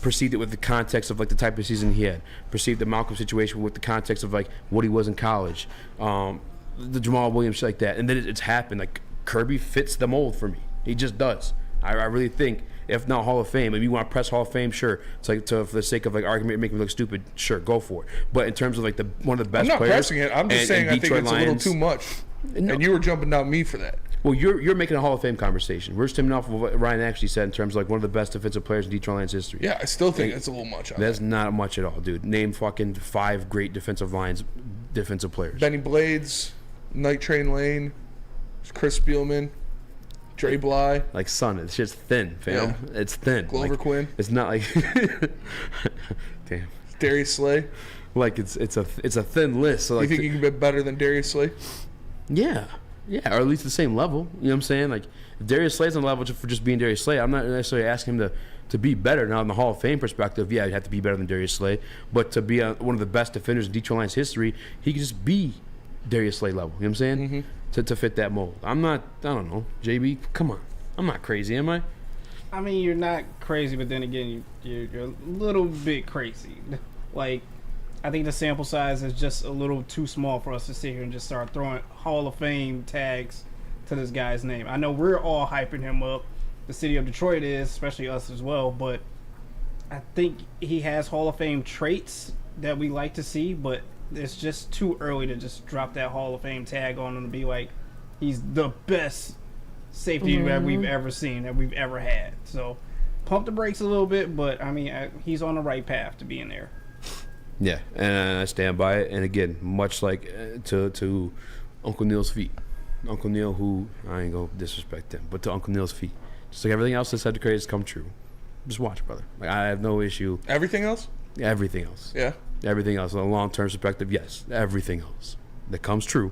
perceived it with the context of the type of season he had. Perceived the Malcolm situation with the context of what he was in college, the Jamal Williams shit like that. And then it's happened. Kirby fits the mold for me. He just does. I really think, if not Hall of Fame, if you want to press Hall of Fame, sure. It's for the sake of argument, make me look stupid, sure, go for it. But in terms of one of the best players, I'm not pressing it. I'm just saying I think it's a little too much. No. And you were jumping down me for that. Well, you're making a Hall of Fame conversation. We're stemming off of what Ryan actually said in terms of one of the best defensive players in Detroit Lions history. Yeah, I still think that's a little much. That's not much at all, dude. Name fucking 5 great defensive players. Benny Blades, Night Train Lane, Chris Spielman, Dre Bly. Son, it's just thin, fam. Yeah. It's thin. Glover Quinn. It's not damn. Darius Slay. It's a thin list. So you think you can be better than Darius Slay? Yeah, or at least the same level. You know what I'm saying? If Darius Slay's on the level for just being Darius Slay, I'm not necessarily asking him to be better. Now, in the Hall of Fame perspective, yeah, he'd have to be better than Darius Slay. But to be one of the best defenders in Detroit Lions history, he could just be Darius Slay level. You know what I'm saying? to fit that mold. I don't know. JB, come on. I'm not crazy, am I? I mean, you're not crazy, but then again, you're a little bit crazy. Like, I think the sample size is just a little too small for us to sit here and just start throwing Hall of Fame tags to this guy's name. I know we're all hyping him up. The city of Detroit is, especially us as well, but I think he has Hall of Fame traits that we like to see, but it's just too early to just drop that Hall of Fame tag on him to be like, he's the best safety that we've ever seen, that we've ever had. So pump the brakes a little bit, but I mean, he's on the right path to being there. Yeah, and I stand by it. And again, much like to Uncle Neil's feet. Uncle Neil, who, I ain't gonna disrespect him, but to Uncle Neil's feet. Just like everything else that said the craze come true. Just watch, brother. Like, I have no issue. Everything else? Everything else. Yeah. Everything else. On a long-term perspective, yes. Everything else that comes true,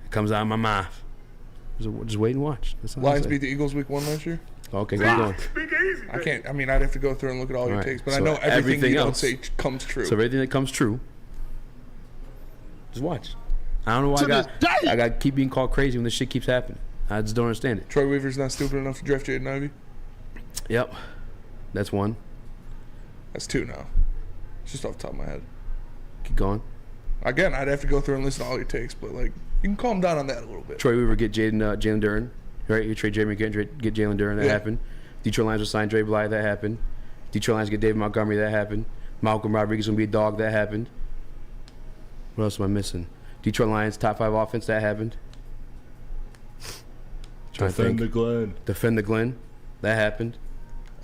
it comes out of my mouth. Just wait and watch. That's all Lions beat the Eagles week 1 last year? Okay, keep going. I can't. I mean, I'd have to go through and look at all your takes, but so I know everything you else, don't say comes true. So everything that comes true, just watch. I don't know why I got keep being called crazy when this shit keeps happening. I just don't understand it. Troy Weaver's not stupid enough to draft Jaden Ivey? Yep. That's one. That's 2 now. It's just off the top of my head. Keep going. Again, I'd have to go through and listen to all your takes, but like, you can calm down on that a little bit. Troy Weaver get Jalen Duren, right? You trade Jeremy, get Jalen Duren. That happened. Detroit Lions will sign Dre Blythe. That happened. Detroit Lions get David Montgomery. That happened. Malcolm Rodriguez gonna be a dog. That happened. What else am I missing? Detroit Lions top 5 offense. That happened. Defend the Glen. Defend the Glen. That happened.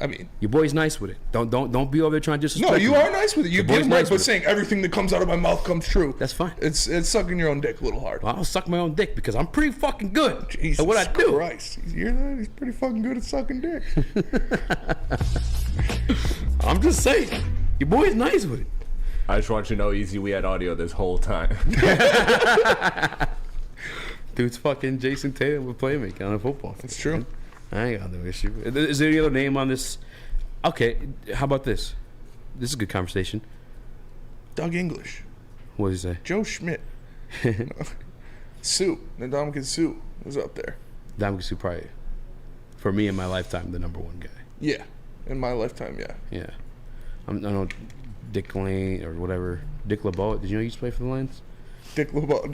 I mean, your boy's nice with it. Don't be over there trying to disrespect. No, you him. are nice with it. You give him right, but saying everything that comes out of my mouth comes true. That's fine. It's sucking your own dick a little hard. Well, I'll suck my own dick because I'm pretty fucking good Jesus at what I do. Christ. He's pretty fucking good at sucking dick. I'm just saying, your boy's nice with it. I just want you to know, Easy, we had audio this whole time. Dude's fucking Jason Tatum with playmaking on a football field. That's true. Man. I ain't got no issue. Is there any other name on this? Okay, how about this? This is a good conversation. Doug English. What did he say? Joe Schmidt. Sue. Ndamukong Suh was up there. Ndamukong Suh probably, for me in my lifetime, the number 1 guy. Yeah. In my lifetime, yeah. Yeah. I know Dick Lane or whatever. Dick LeBeau. Did you know he used to play for the Lions? Dick LeBeau.